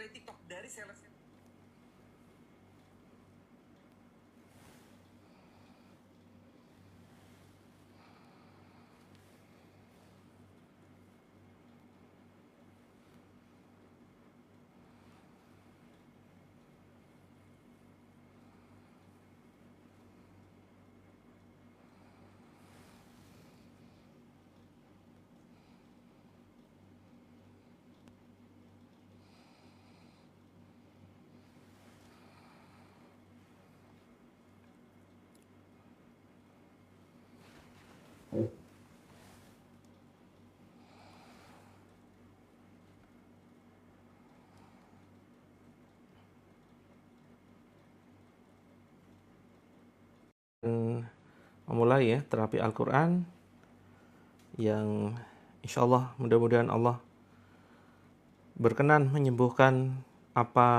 dari TikTok, dari sales. Memulai ya terapi Al-Quran yang insya Allah mudah-mudahan Allah berkenan menyembuhkan apa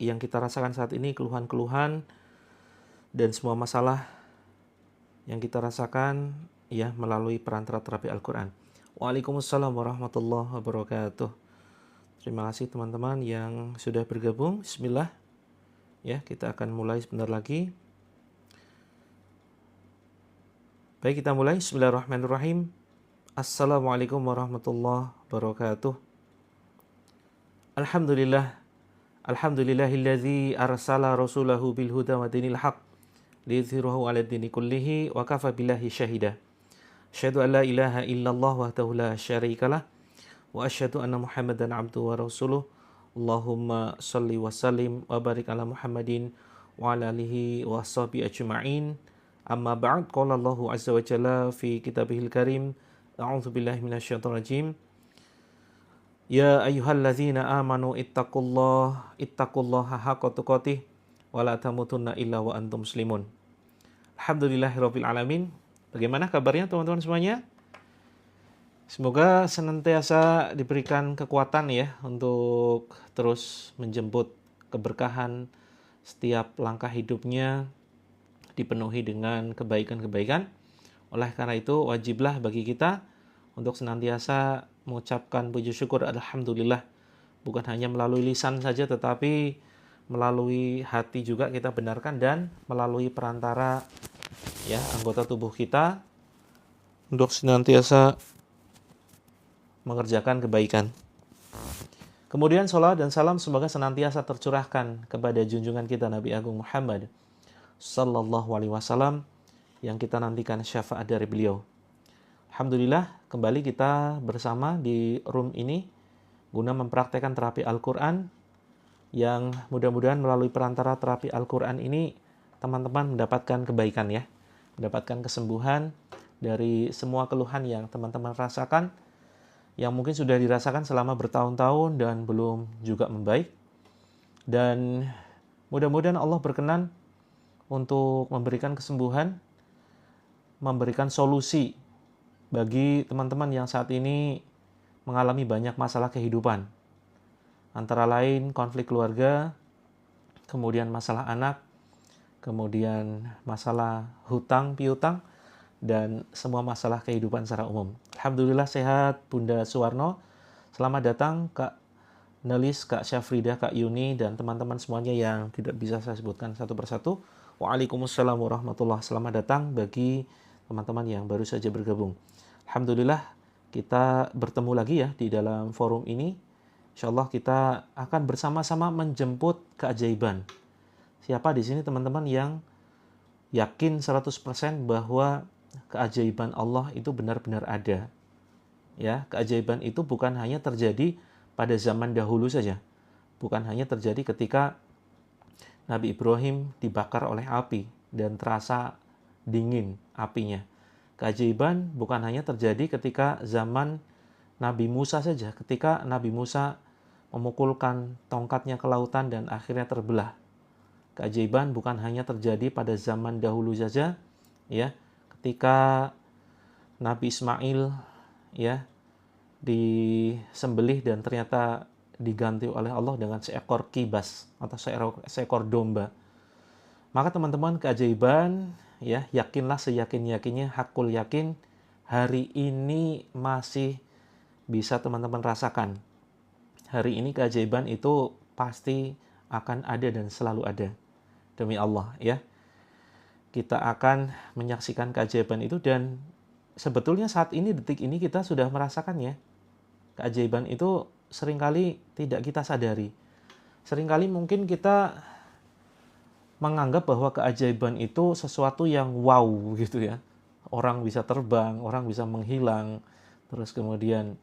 yang kita rasakan saat ini, keluhan-keluhan dan semua masalah yang kita rasakan ya melalui perantara terapi Al-Quran. Waalaikumsalam warahmatullahi wabarakatuh. Terima kasih teman-teman yang sudah bergabung. Bismillah. Ya, kita akan mulai sebentar lagi. Baik, kita mulai. Bismillahirrahmanirrahim. Assalamualaikum warahmatullahi wabarakatuh. Alhamdulillah. Alhamdulillahilladzi arsala rasulahu bil huda wa dinil haq liyudhhirahu 'ala dini kullihi wa kafa billahi syahida. Asyhadu an la ilaha illallah wahdahu la syarikalah wa asyhadu anna Muhammadan abduhu wa rasuluh. Allahumma shalli wa sallim wa barik ala Muhammadin wa ala alihi wa sahbihi ajma'in. Amma ba'd, qala Allahu azza wa jalla fi kitabihil karim. A'udzu billahi minasyaitonir rajim. Ya ayyuhalladzina amanu ittaqullaha haqqa tuqatih wa la tamutunna illa wa antum muslimun. Alhamdulillahirabbil alamin. Bagaimana kabarnya teman-teman semuanya? Semoga senantiasa diberikan kekuatan ya untuk terus menjemput keberkahan, setiap langkah hidupnya dipenuhi dengan kebaikan-kebaikan. Oleh karena itu wajiblah bagi kita untuk senantiasa mengucapkan puji syukur alhamdulillah, bukan hanya melalui lisan saja tetapi melalui hati juga kita benarkan dan melalui perantara ya anggota tubuh kita untuk senantiasa mengerjakan kebaikan. Kemudian salawat dan salam semoga senantiasa tercurahkan kepada junjungan kita Nabi Agung Muhammad sallallahu alaihi wasallam yang kita nantikan syafaat dari beliau. Alhamdulillah kembali kita bersama di room ini guna mempraktekkan terapi Al-Quran yang mudah-mudahan melalui perantara terapi Al-Quran ini teman-teman mendapatkan kebaikan ya, mendapatkan kesembuhan dari semua keluhan yang teman-teman rasakan, yang mungkin sudah dirasakan selama bertahun-tahun dan belum juga membaik. Dan mudah-mudahan Allah berkenan untuk memberikan kesembuhan, memberikan solusi bagi teman-teman yang saat ini mengalami banyak masalah kehidupan. Antara lain konflik keluarga, kemudian masalah anak, kemudian masalah hutang piutang, dan semua masalah kehidupan secara umum. Alhamdulillah sehat Bunda Suwarno. Selamat datang Kak Nelis, Kak Syafrida, Kak Yuni, dan teman-teman semuanya yang tidak bisa saya sebutkan satu persatu. Waalaikumsalam warahmatullahi wabarakatuh. Selamat datang bagi teman-teman yang baru saja bergabung. Alhamdulillah kita bertemu lagi ya di dalam forum ini. Insyaallah kita akan bersama-sama menjemput keajaiban. Siapa di sini teman-teman yang yakin 100% bahwa keajaiban Allah itu benar-benar ada? Ya, keajaiban itu bukan hanya terjadi pada zaman dahulu saja. Bukan hanya terjadi ketika Nabi Ibrahim dibakar oleh api dan terasa dingin apinya. Keajaiban bukan hanya terjadi ketika zaman Nabi Musa saja, ketika Nabi Musa memukulkan tongkatnya ke lautan dan akhirnya terbelah. Keajaiban bukan hanya terjadi pada zaman dahulu saja, ya, ketika Nabi Ismail ya disembelih dan ternyata diganti oleh Allah dengan seekor kibas atau seekor domba. Maka teman-teman, keajaiban ya, yakinlah seyakin-yakinnya, hakul yakin, hari ini masih bisa teman-teman rasakan. Hari ini keajaiban itu pasti akan ada dan selalu ada. Demi Allah ya. Kita akan menyaksikan keajaiban itu, dan sebetulnya saat ini, detik ini kita sudah merasakannya. Keajaiban itu seringkali tidak kita sadari. Seringkali mungkin kita menganggap bahwa keajaiban itu sesuatu yang wow gitu ya. Orang bisa terbang, orang bisa menghilang, terus kemudian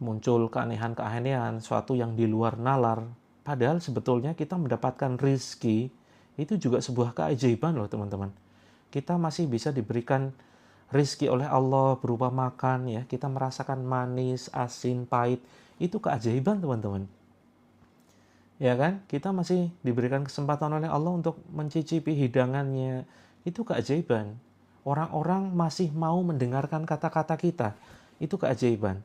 muncul keanehan-keanehan, sesuatu yang di luar nalar. Padahal sebetulnya kita mendapatkan rizki, itu juga sebuah keajaiban loh teman-teman. Kita masih bisa diberikan rizki oleh Allah berupa makan ya. Kita merasakan manis, asin, pahit. Itu keajaiban teman-teman. Ya kan? Kita masih diberikan kesempatan oleh Allah untuk mencicipi hidangannya. Itu keajaiban. Orang-orang masih mau mendengarkan kata-kata kita. Itu keajaiban.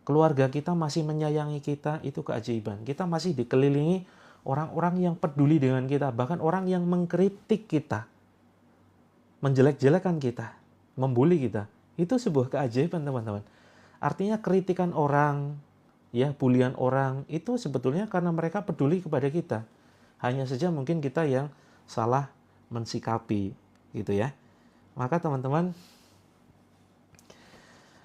Keluarga kita masih menyayangi kita. Itu keajaiban. Kita masih dikelilingi orang-orang yang peduli dengan kita. Bahkan orang yang mengkritik kita. Menjelek-jelekan kita. Membuli kita. Itu sebuah keajaiban teman-teman. Artinya kritikan orang, ya, bulian orang itu sebetulnya karena mereka peduli kepada kita. Hanya saja mungkin kita yang salah mensikapi gitu ya. Maka teman-teman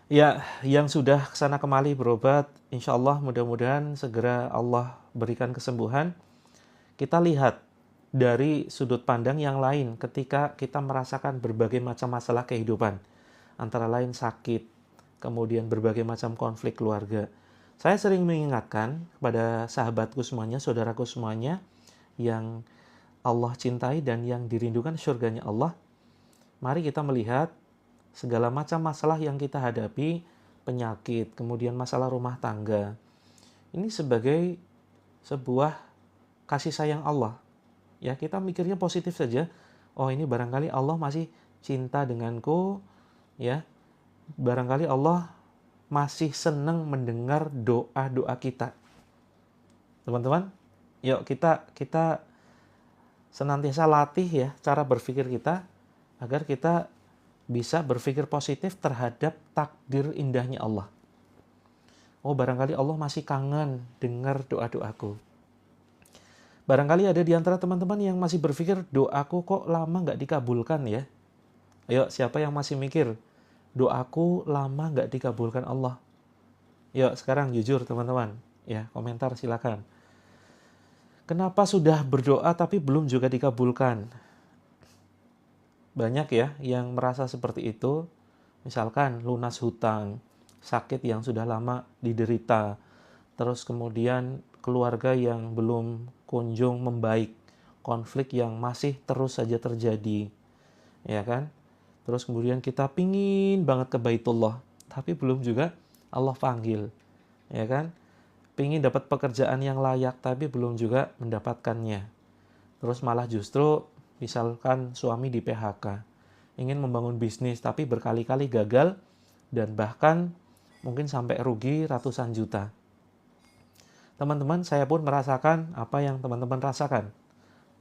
ya, yang sudah kesana kemari berobat, insya Allah mudah-mudahan segera Allah berikan kesembuhan. Kita lihat dari sudut pandang yang lain ketika kita merasakan berbagai macam masalah kehidupan. Antara lain sakit, kemudian berbagai macam konflik keluarga. Saya sering mengingatkan kepada sahabatku semuanya, saudaraku semuanya, yang Allah cintai dan yang dirindukan surganya Allah. Mari kita melihat segala macam masalah yang kita hadapi, penyakit, kemudian masalah rumah tangga. Ini sebagai sebuah kasih sayang Allah. Ya, kita mikirnya positif saja. Oh, ini barangkali Allah masih cinta denganku, ya. Barangkali Allah masih senang mendengar doa-doa kita. Teman-teman, yuk kita senantiasa latih ya cara berpikir kita agar kita bisa berpikir positif terhadap takdir indahnya Allah. Oh, barangkali Allah masih kangen dengar doa-doaku. Barangkali ada di antara teman-teman yang masih berpikir doaku kok lama nggak dikabulkan ya. Ayo, siapa yang masih mikir doaku lama nggak dikabulkan Allah? Yuk, sekarang jujur teman-teman. Ya, komentar silakan. Kenapa sudah berdoa tapi belum juga dikabulkan? Banyak ya yang merasa seperti itu. Misalkan lunas hutang, sakit yang sudah lama diderita, terus kemudian keluarga yang belum kunjung membaik, konflik yang masih terus saja terjadi. Ya kan? Terus kemudian kita pingin banget ke Baitullah, tapi belum juga Allah panggil, ya kan? Pingin dapat pekerjaan yang layak, tapi belum juga mendapatkannya. Terus malah justru, misalkan suami di PHK, ingin membangun bisnis, tapi berkali-kali gagal, dan bahkan mungkin sampai rugi ratusan juta. Teman-teman, saya pun merasakan apa yang teman-teman rasakan.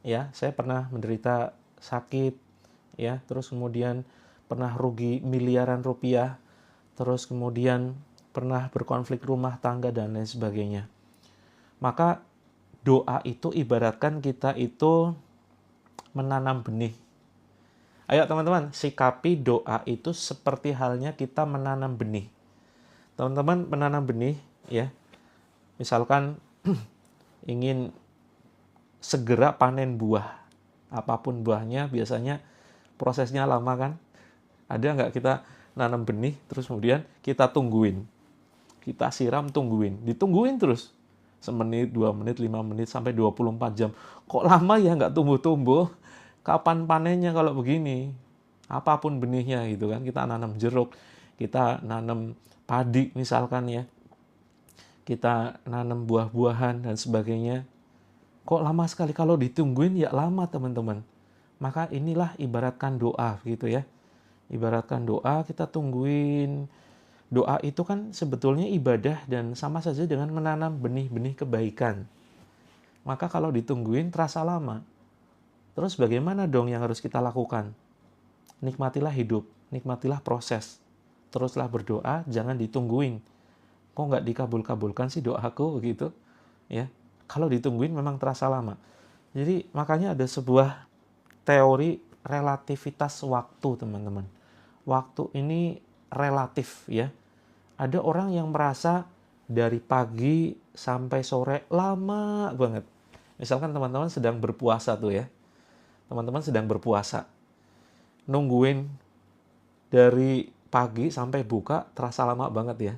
Ya, saya pernah menderita sakit, ya, terus kemudian pernah rugi miliaran rupiah, terus kemudian pernah berkonflik rumah tangga dan lain sebagainya. Maka doa itu ibaratkan kita itu menanam benih. Ayo teman-teman, sikapi doa itu seperti halnya kita menanam benih. Teman-teman menanam benih ya. Misalkan ingin segera panen buah. Apapun buahnya biasanya prosesnya lama kan? Ada nggak kita nanam benih, terus kemudian kita tungguin. Kita siram, tungguin. Ditungguin terus. Semenit, 2 menit, 5 menit, sampai 24 jam. Kok lama ya nggak tumbuh-tumbuh? Kapan panennya kalau begini? Apapun benihnya gitu kan. Kita nanam jeruk, kita nanam padi misalkan ya. Kita nanam buah-buahan dan sebagainya. Kok lama sekali? Kalau ditungguin ya lama teman-teman. Maka inilah ibaratkan doa gitu ya. Ibaratkan doa, kita tungguin. Doa itu kan sebetulnya ibadah dan sama saja dengan menanam benih-benih kebaikan. Maka kalau ditungguin terasa lama. Terus bagaimana dong yang harus kita lakukan? Nikmatilah hidup, nikmatilah proses. Teruslah berdoa, jangan ditungguin. Kok nggak dikabul-kabulkan sih doaku gitu? Ya. Kalau ditungguin memang terasa lama. Jadi makanya ada sebuah teori relativitas waktu, teman-teman. Waktu ini relatif ya. Ada orang yang merasa dari pagi sampai sore lama banget. Misalkan teman-teman sedang berpuasa tuh ya. Teman-teman sedang berpuasa. Nungguin dari pagi sampai buka terasa lama banget ya.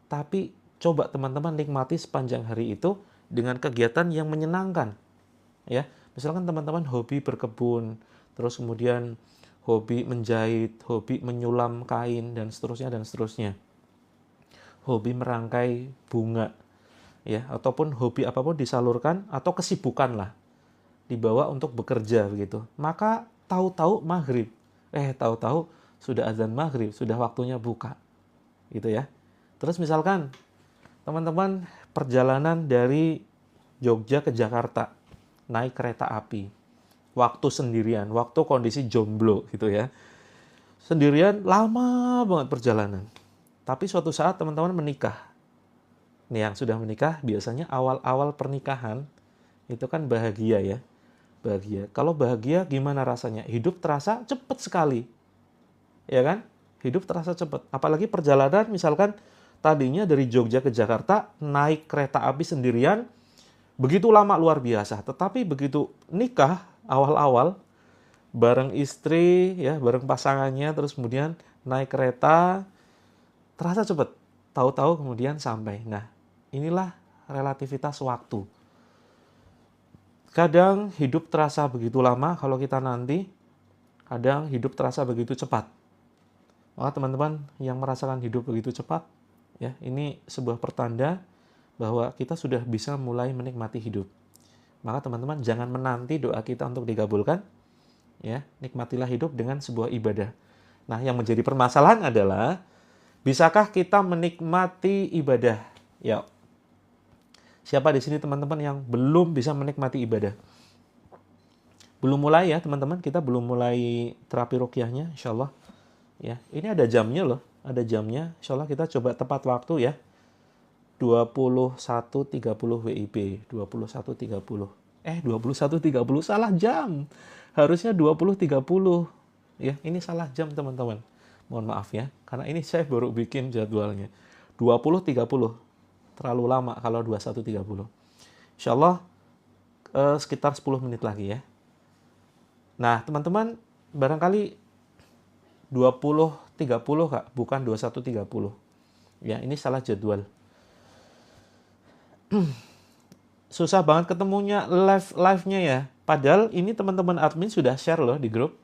Tapi coba teman-teman nikmati sepanjang hari itu dengan kegiatan yang menyenangkan. Ya, misalkan teman-teman hobi berkebun, terus kemudian hobi menjahit, hobi menyulam kain dan seterusnya dan seterusnya. Hobi merangkai bunga, ya, ataupun hobi apapun disalurkan atau kesibukan lah dibawa untuk bekerja begitu. Maka tahu-tahu maghrib, tahu-tahu sudah azan maghrib, sudah waktunya buka, gitu ya. Terus misalkan teman-teman perjalanan dari Jogja ke Jakarta, naik kereta api, waktu sendirian, waktu kondisi jomblo gitu ya. Sendirian lama banget perjalanan. Tapi suatu saat teman-teman menikah. Nih yang sudah menikah biasanya awal-awal pernikahan itu kan bahagia ya. Bahagia. Kalau bahagia gimana rasanya? Hidup terasa cepat sekali. Ya kan? Hidup terasa cepat. Apalagi perjalanan misalkan tadinya dari Jogja ke Jakarta naik kereta api sendirian, begitu lama luar biasa. Tetapi begitu nikah awal-awal bareng istri ya, bareng pasangannya, terus kemudian naik kereta terasa cepat. Tahu-tahu kemudian sampai. Nah, inilah relativitas waktu. Kadang hidup terasa begitu lama kalau kita nanti, kadang hidup terasa begitu cepat. Maka teman-teman yang merasakan hidup begitu cepat, ya, ini sebuah pertanda bahwa kita sudah bisa mulai menikmati hidup. Maka teman-teman jangan menanti doa kita untuk dikabulkan, ya, nikmatilah hidup dengan sebuah ibadah. Nah, yang menjadi permasalahan adalah bisakah kita menikmati ibadah? Ya. Siapa di sini teman-teman yang belum bisa menikmati ibadah? Belum mulai ya, teman-teman, kita belum mulai terapi ruqyahnya insyaallah. Ya, ini ada jamnya loh, ada jamnya. Insyaallah kita coba tepat waktu ya. 21.30 WIB, 21.30. 21.30 salah jam. Harusnya 20.30. Ya, ini salah jam teman-teman. Mohon maaf ya, karena ini saya baru bikin jadwalnya. 20.30. Terlalu lama kalau 21.30. Insyaallah sekitar 10 menit lagi ya. Nah, teman-teman, barangkali 20.30 Kak, bukan 21.30. Ya, ini salah jadwal. Susah banget ketemunya live-nya ya. Padahal ini teman-teman admin sudah share loh di grup.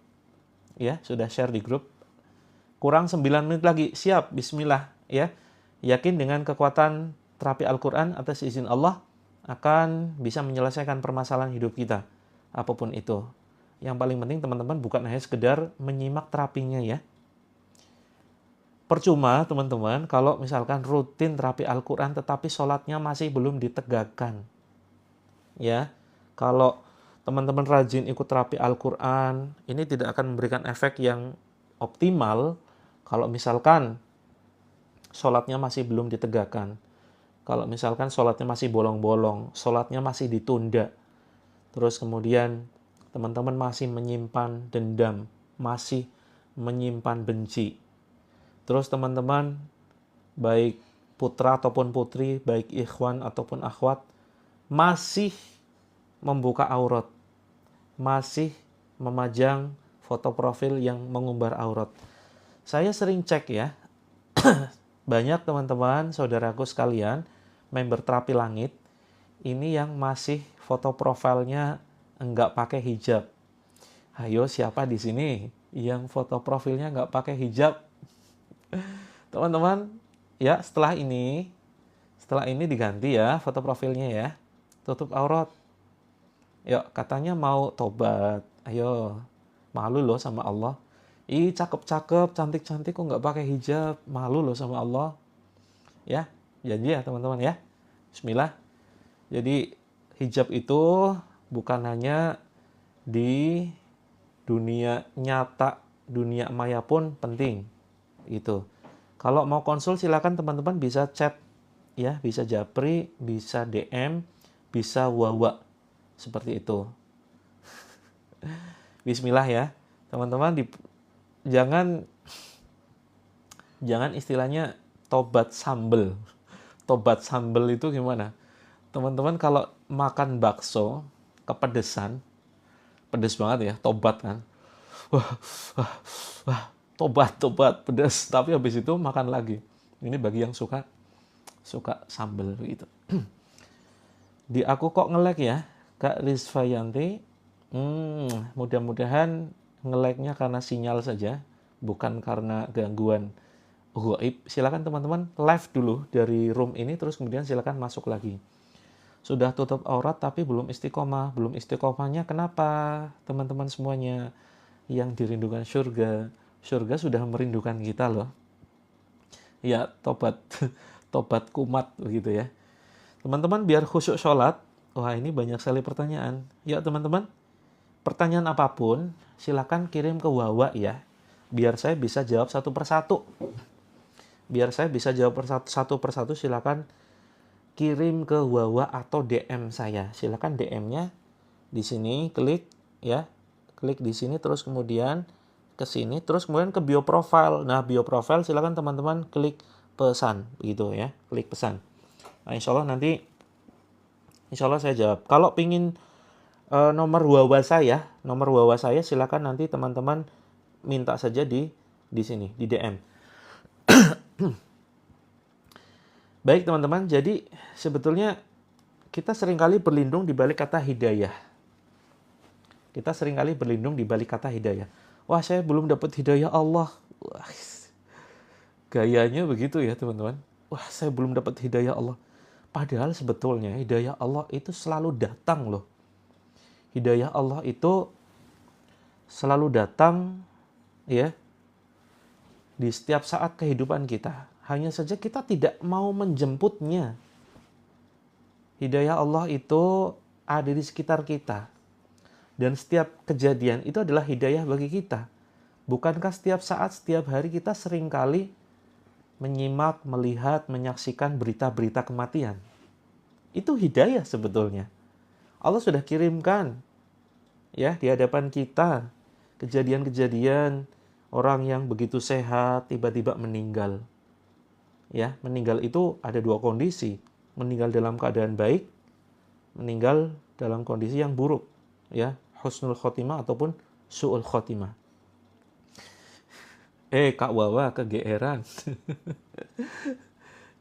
Ya, sudah share di grup. Kurang 9 menit lagi. Siap, bismillah ya. Yakin dengan kekuatan terapi Al-Quran atas izin Allah akan bisa menyelesaikan permasalahan hidup kita. Apapun itu. Yang paling penting teman-teman bukan hanya sekedar menyimak terapinya ya. Percuma teman-teman kalau misalkan rutin terapi Al-Quran tetapi sholatnya masih belum ditegakkan. Ya, kalau teman-teman rajin ikut terapi Al-Quran, ini tidak akan memberikan efek yang optimal kalau misalkan sholatnya masih belum ditegakkan. Kalau misalkan sholatnya masih bolong-bolong, sholatnya masih ditunda, terus kemudian teman-teman masih menyimpan dendam, masih menyimpan benci. Terus teman-teman, baik putra ataupun putri, baik ikhwan ataupun akhwat, masih membuka aurat, masih memajang foto profil yang mengumbar aurat. Saya sering cek ya, banyak teman-teman, saudaraku sekalian, member terapi langit, ini yang masih foto profilnya enggak pakai hijab. Ayo, siapa di sini yang foto profilnya enggak pakai hijab? Teman-teman, ya setelah ini diganti ya foto profilnya ya. Tutup aurat. Yuk, katanya mau tobat. Ayo, malu loh sama Allah. Ih, cakep-cakep, cantik-cantik kok nggak pakai hijab. Malu loh sama Allah. Ya, janji ya teman-teman ya. Bismillah. Jadi hijab itu bukan hanya di dunia nyata, dunia maya pun penting. Itu. Kalau mau konsul silakan teman-teman bisa chat ya, bisa japri, bisa DM bisa wawa. Seperti itu. Bismillah ya. Teman-teman, jangan istilahnya tobat sambel. Tobat sambel itu gimana? Teman-teman kalau makan bakso kepedesan, pedes banget ya, tobat kan. Wah, wah, wah, tobat pedas, tapi habis itu makan lagi. Ini bagi yang suka sambel gitu. Di aku kok nge-lag ya, Kak Rizvayanti. Mudah-mudahan nge-lag-nya karena sinyal saja, bukan karena gangguan gaib. Silakan teman-teman live dulu dari room ini, terus kemudian silakan masuk lagi. Sudah tutup aurat tapi belum istiqomah. Belum istiqomahnya kenapa? Teman-teman semuanya yang dirindukan surga. Surga sudah merindukan kita loh. Ya, tobat kumat begitu ya. Teman-teman biar khusyuk sholat. Wah, ini banyak sekali pertanyaan. Ya teman-teman, pertanyaan apapun silakan kirim ke Wawa ya. Biar saya bisa jawab satu persatu. Satu persatu silakan kirim ke Wawa atau DM saya. Silakan DM-nya di sini, klik ya. Klik di sini terus kemudian ke sini, terus kemudian ke bio profile. Nah, bio profile silakan teman-teman klik pesan begitu ya. Klik pesan. Nah, insya Allah saya jawab. Kalau pingin nomor Wawa saya silakan nanti teman-teman minta saja di sini, di DM. Baik teman-teman, jadi sebetulnya kita seringkali berlindung di balik kata hidayah. Wah, saya belum dapat hidayah Allah. Wah, gayanya begitu ya teman-teman. Wah, saya belum dapat hidayah Allah. Padahal sebetulnya hidayah Allah itu selalu datang loh. Hidayah Allah itu selalu datang ya di setiap saat kehidupan kita. Hanya saja kita tidak mau menjemputnya. Hidayah Allah itu ada di sekitar kita. Dan setiap kejadian itu adalah hidayah bagi kita. Bukankah setiap saat, setiap hari kita seringkali menyimak, melihat, menyaksikan berita-berita kematian? Itu hidayah sebetulnya. Allah sudah kirimkan ya di hadapan kita kejadian-kejadian orang yang begitu sehat tiba-tiba meninggal. Ya, meninggal itu ada dua kondisi. Meninggal dalam keadaan baik, meninggal dalam kondisi yang buruk, ya, husnul khotimah ataupun su'ul khotimah. Kak Wawa kegeeran.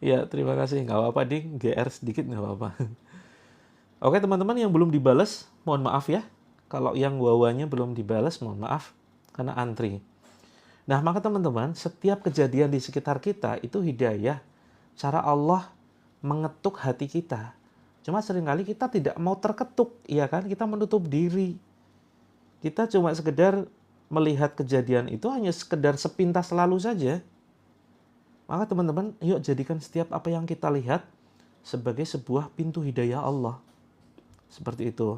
Ya, terima kasih. Nggak apa-apa, Ding. GR sedikit nggak apa-apa. Oke, teman-teman yang belum dibalas, mohon maaf ya. Kalau yang Wawanya belum dibalas, mohon maaf. Karena antri. Nah, maka teman-teman, setiap kejadian di sekitar kita itu hidayah. Cara Allah mengetuk hati kita. Cuma seringkali kita tidak mau terketuk, ya kan? Kita menutup diri. Kita cuma sekedar melihat kejadian itu hanya sekedar sepintas lalu saja. Maka teman-teman, yuk jadikan setiap apa yang kita lihat sebagai sebuah pintu hidayah Allah. Seperti itu.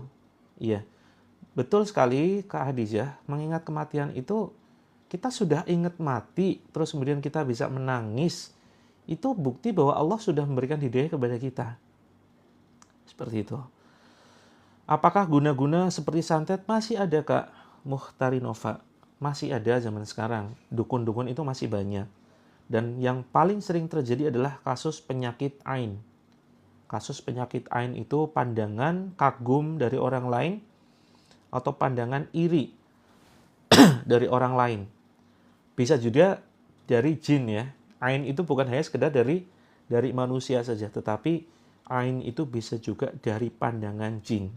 Iya. Betul sekali Kak Hadijah, mengingat kematian itu kita sudah ingat mati, terus kemudian kita bisa menangis. Itu bukti bahwa Allah sudah memberikan hidayah kepada kita. Seperti itu. Apakah guna-guna seperti santet? Masih ada Kak Muhtarinova. Masih ada zaman sekarang. Dukun-dukun itu masih banyak. Dan yang paling sering terjadi adalah kasus penyakit ain. Kasus penyakit ain itu pandangan kagum dari orang lain atau pandangan iri dari orang lain. Bisa juga dari jin ya. Ain itu bukan hanya sekedar dari manusia saja, tetapi ain itu bisa juga dari pandangan jin.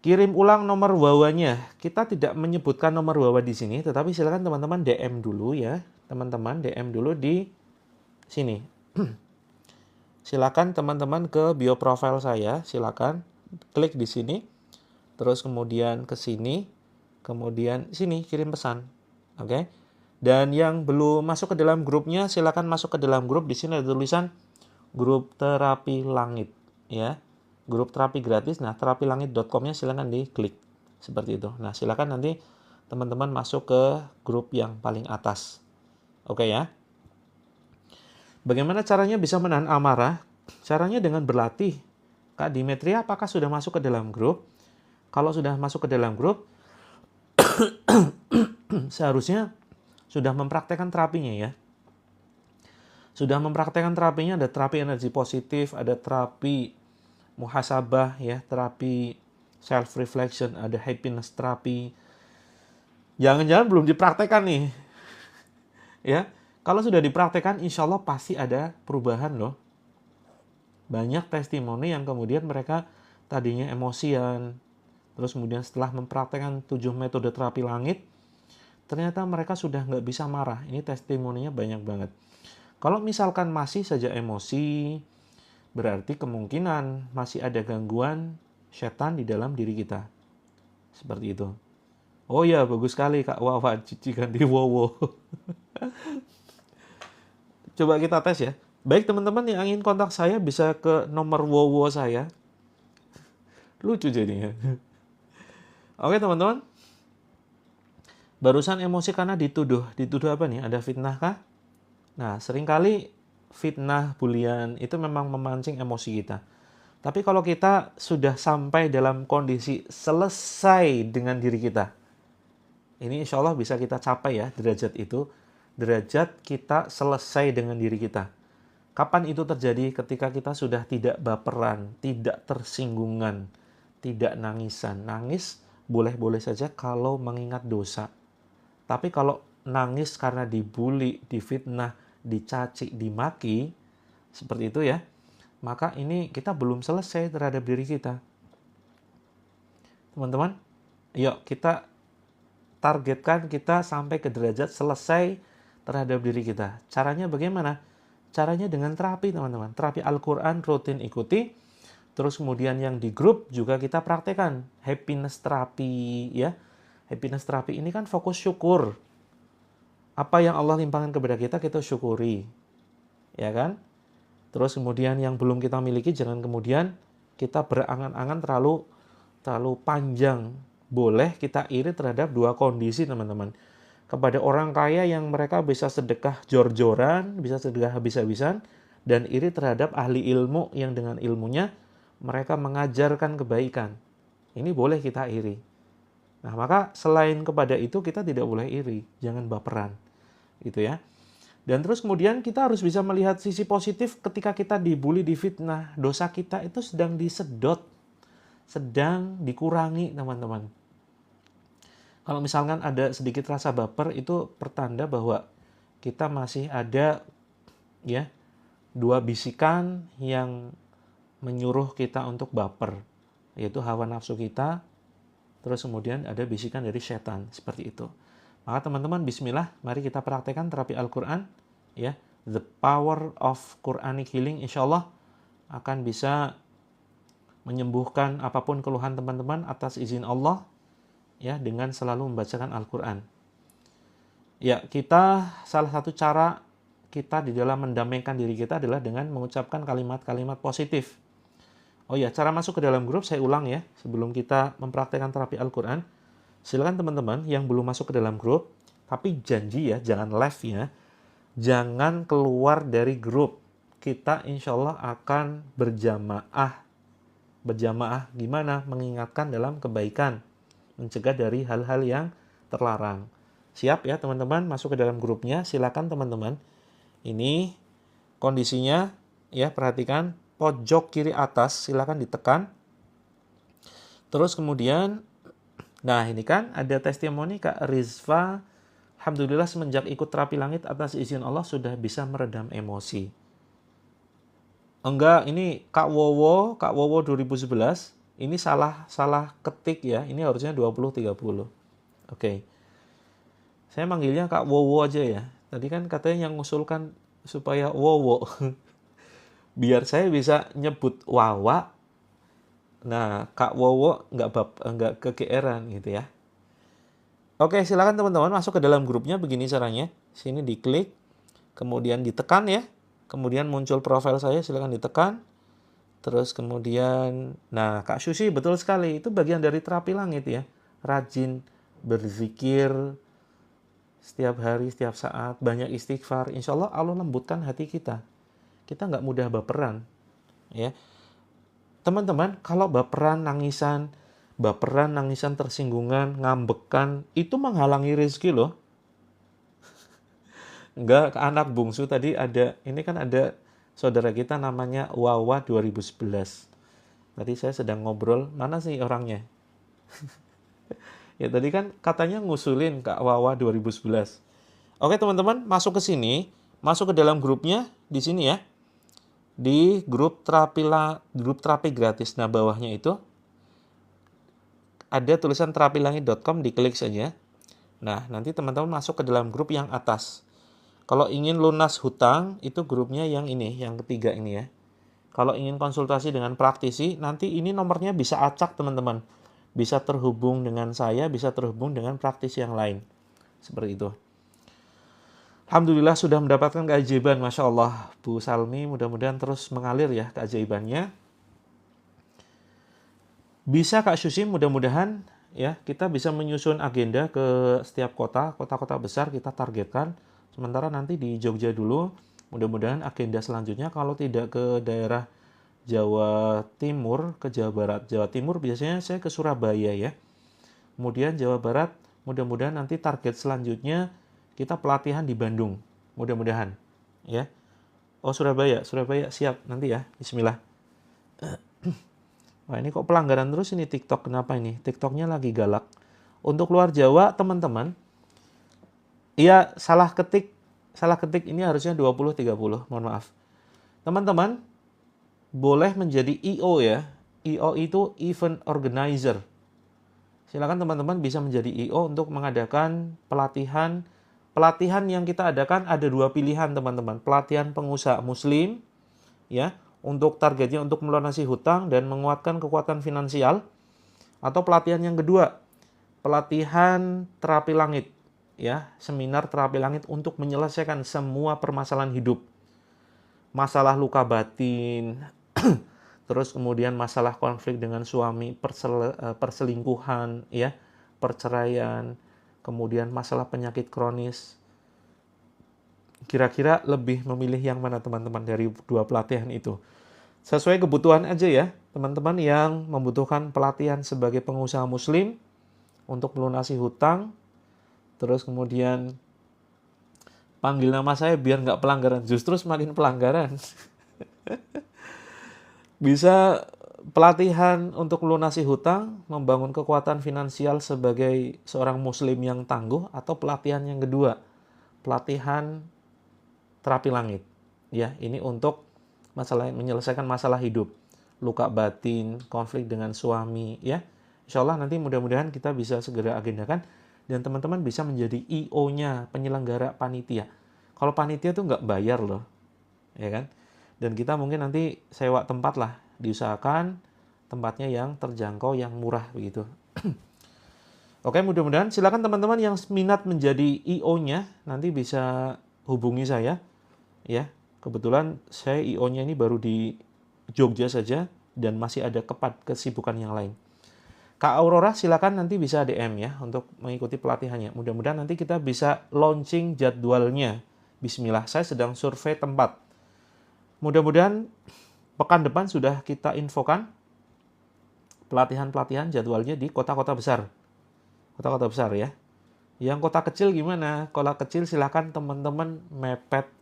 Kirim ulang nomor wawanya. Kita tidak menyebutkan nomor wawa di sini, tetapi silakan teman-teman DM dulu ya. Teman-teman DM dulu di sini. Silakan teman-teman ke bio profile saya, silakan klik di sini. Terus kemudian ke sini, kemudian sini kirim pesan. Oke. Dan yang belum masuk ke dalam grupnya, silakan masuk ke dalam grup. Di sini ada tulisan grup terapi langit ya. Grup terapi gratis. Nah, terapilangit.com-nya silakan diklik. Seperti itu. Nah, silakan nanti teman-teman masuk ke grup yang paling atas. Oke ya. Bagaimana caranya bisa menahan amarah? Caranya dengan berlatih. Kak Dimetria apakah sudah masuk ke dalam grup? Kalau sudah masuk ke dalam grup, seharusnya sudah mempraktekkan terapinya ya. Sudah mempraktekkan terapinya, ada terapi energi positif, ada terapi muhasabah ya, terapi self reflection, ada happiness terapi. Jangan-jangan belum dipraktekkan nih. Ya. Kalau sudah dipraktekkan, insya Allah pasti ada perubahan loh. Banyak testimoni yang kemudian mereka tadinya emosian, terus kemudian setelah mempraktekkan 7 metode terapi langit, ternyata mereka sudah nggak bisa marah. Ini testimoninya banyak banget. Kalau misalkan masih saja emosi, berarti kemungkinan masih ada gangguan setan di dalam diri kita. Seperti itu. Oh ya, bagus sekali Kak Wawan, Cici ganti Wowo. Coba kita tes ya. Baik teman-teman yang ingin kontak saya bisa ke nomor Wowo saya. Lucu jadinya. Oke teman-teman. Barusan emosi karena dituduh. Dituduh apa nih? Ada fitnah kah? Nah, seringkali fitnah, bulian itu memang memancing emosi kita. Tapi kalau kita sudah sampai dalam kondisi selesai dengan diri kita, ini insya Allah bisa kita capai ya derajat itu. Derajat kita selesai dengan diri kita. Kapan itu terjadi? Ketika kita sudah tidak baperan, tidak tersinggungan, tidak nangisan. Nangis boleh-boleh saja kalau mengingat dosa. Tapi kalau nangis karena dibully, difitnah, dicaci, dimaki, seperti itu ya, maka ini kita belum selesai terhadap diri kita. Teman-teman, yuk kita targetkan kita sampai ke derajat selesai terhadap diri kita. Caranya bagaimana? Caranya dengan terapi teman-teman. Terapi Al-Quran rutin ikuti. Terus kemudian yang di grup juga kita praktekkan. Happiness terapi ya. Happiness terapi ini kan fokus syukur. Apa yang Allah limpahkan kepada kita, kita syukuri. Ya kan? Terus kemudian yang belum kita miliki, jangan kemudian kita berangan-angan terlalu panjang. Boleh kita iri terhadap dua kondisi teman-teman. Kepada orang kaya yang mereka bisa sedekah jor-joran, bisa sedekah habis-habisan, dan iri terhadap ahli ilmu yang dengan ilmunya mereka mengajarkan kebaikan. Ini boleh kita iri. Nah, maka selain kepada itu kita tidak boleh iri, jangan baperan. Gitu ya. Dan terus kemudian kita harus bisa melihat sisi positif ketika kita dibully, difitnah. Dosa kita itu sedang disedot, sedang dikurangi, teman-teman. Kalau misalkan ada sedikit rasa baper, itu pertanda bahwa kita masih ada ya dua bisikan yang menyuruh kita untuk baper, yaitu hawa nafsu kita, terus kemudian ada bisikan dari setan, seperti itu. Maka teman-teman, bismillah, mari kita praktekkan terapi Al-Quran, ya, the power of Quranic healing, insya Allah akan bisa menyembuhkan apapun keluhan teman-teman atas izin Allah, ya, dengan selalu membacakan Al-Quran. Ya, kita salah satu cara kita di dalam mendamaikan diri kita adalah dengan mengucapkan kalimat-kalimat positif. Oh ya, cara masuk ke dalam grup saya ulang ya, sebelum kita mempraktekkan terapi Al-Quran. Silakan teman-teman yang belum masuk ke dalam grup, tapi janji ya, jangan live ya, jangan keluar dari grup. Kita insya Allah akan berjamaah. Berjamaah gimana? Mengingatkan dalam kebaikan, mencegah dari hal-hal yang terlarang. Siap ya teman-teman, masuk ke dalam grupnya. Silakan teman-teman. Ini kondisinya ya, perhatikan pojok kiri atas, silakan ditekan. Terus kemudian, nah ini kan ada testimoni Kak Rizva. Alhamdulillah semenjak ikut terapi langit atas izin Allah sudah bisa meredam emosi. Enggak, ini Kak Wowo 2011. Ini salah ketik ya. Ini harusnya 2030. Oke. Saya manggilnya Kak Wowo aja ya. Tadi kan katanya yang ngusulkan supaya Wowo. Biar saya bisa nyebut Wawa. Nah, Kak Wowo nggak kegeeran gitu ya. Oke, silakan teman-teman masuk ke dalam grupnya. Begini caranya. Sini diklik, kemudian ditekan ya. Kemudian muncul profil saya, silakan ditekan. Terus kemudian, nah Kak Susi betul sekali, itu bagian dari terapi langit ya. Rajin berzikir setiap hari, setiap saat, banyak istighfar. Insya Allah Allah lembutkan hati kita. Kita nggak mudah baperan. Ya. teman-teman, kalau baperan, nangisan, tersinggungan, ngambekan, itu menghalangi rezeki loh. Enggak, ke anak bungsu tadi ada, ini kan ada saudara kita namanya Wawa 2011. Tadi saya sedang ngobrol, mana sih orangnya? Ya tadi kan katanya ngusulin Kak Wawa 2011. Oke teman-teman, masuk ke sini, masuk ke dalam grupnya di sini ya. Di grup terapi gratis. Nah, bawahnya itu ada tulisan terapilangit.com, diklik saja. Nah, nanti teman-teman masuk ke dalam grup yang atas. Kalau ingin lunas hutang, itu grupnya yang ini, yang ketiga ini ya. Kalau ingin konsultasi dengan praktisi, nanti ini nomornya bisa acak teman-teman. Bisa terhubung dengan saya, bisa terhubung dengan praktisi yang lain. Seperti itu. Alhamdulillah sudah mendapatkan keajaiban, Masya Allah. Bu Salmi mudah-mudahan terus mengalir ya keajaibannya. Bisa Kak Syusim, mudah-mudahan ya kita bisa menyusun agenda ke setiap kota-kota besar kita targetkan. Sementara nanti di Jogja dulu, mudah-mudahan agenda selanjutnya kalau tidak ke daerah Jawa Timur, ke Jawa Barat. Jawa Timur biasanya saya ke Surabaya ya. Kemudian Jawa Barat, mudah-mudahan nanti target selanjutnya kita pelatihan di Bandung. Mudah-mudahan ya. Oh Surabaya siap nanti ya. Bismillah. Wah ini kok pelanggaran terus ini TikTok, kenapa ini? TikToknya lagi galak. Untuk luar Jawa teman-teman, iya salah ketik ini harusnya 20-30, mohon maaf. Teman-teman, boleh menjadi IO ya. IO itu event organizer. Silakan teman-teman bisa menjadi IO untuk mengadakan pelatihan. Pelatihan yang kita adakan ada dua pilihan teman-teman. Pelatihan pengusaha muslim ya, untuk targetnya untuk melunasi hutang dan menguatkan kekuatan finansial. Atau pelatihan yang kedua, pelatihan terapi langit. Ya, seminar terapi langit untuk menyelesaikan semua permasalahan hidup. Masalah luka batin, terus kemudian masalah konflik dengan suami, perselingkuhan, ya, perceraian, kemudian masalah penyakit kronis. Kira-kira lebih memilih yang mana teman-teman dari dua pelatihan itu? Sesuai kebutuhan aja ya, teman-teman yang membutuhkan pelatihan sebagai pengusaha muslim untuk melunasi hutang, terus kemudian panggil nama saya biar nggak pelanggaran, justru semakin pelanggaran. Bisa pelatihan untuk melunasi hutang, membangun kekuatan finansial sebagai seorang muslim yang tangguh, atau pelatihan yang kedua, pelatihan terapi langit. Ya, ini untuk menyelesaikan masalah hidup, luka batin, konflik dengan suami, ya. Insya Allah nanti mudah-mudahan kita bisa segera agendakan dan teman-teman bisa menjadi IO-nya, penyelenggara panitia. Kalau panitia tuh nggak bayar loh, ya kan? Dan kita mungkin nanti sewa tempat lah, diusahakan tempatnya yang terjangkau, yang murah begitu. Oke, mudah-mudahan silakan teman-teman yang minat menjadi IO-nya nanti bisa hubungi saya, ya. Kebetulan saya IO-nya ini baru di Jogja saja dan masih ada kesibukan yang lain. Kak Aurora silakan nanti bisa DM ya untuk mengikuti pelatihannya. Mudah-mudahan nanti kita bisa launching jadwalnya. Bismillah, saya sedang survei tempat. Mudah-mudahan pekan depan sudah kita infokan pelatihan-pelatihan jadwalnya di kota-kota besar. Kota-kota besar ya. Yang kota kecil gimana? Kota kecil silakan teman-teman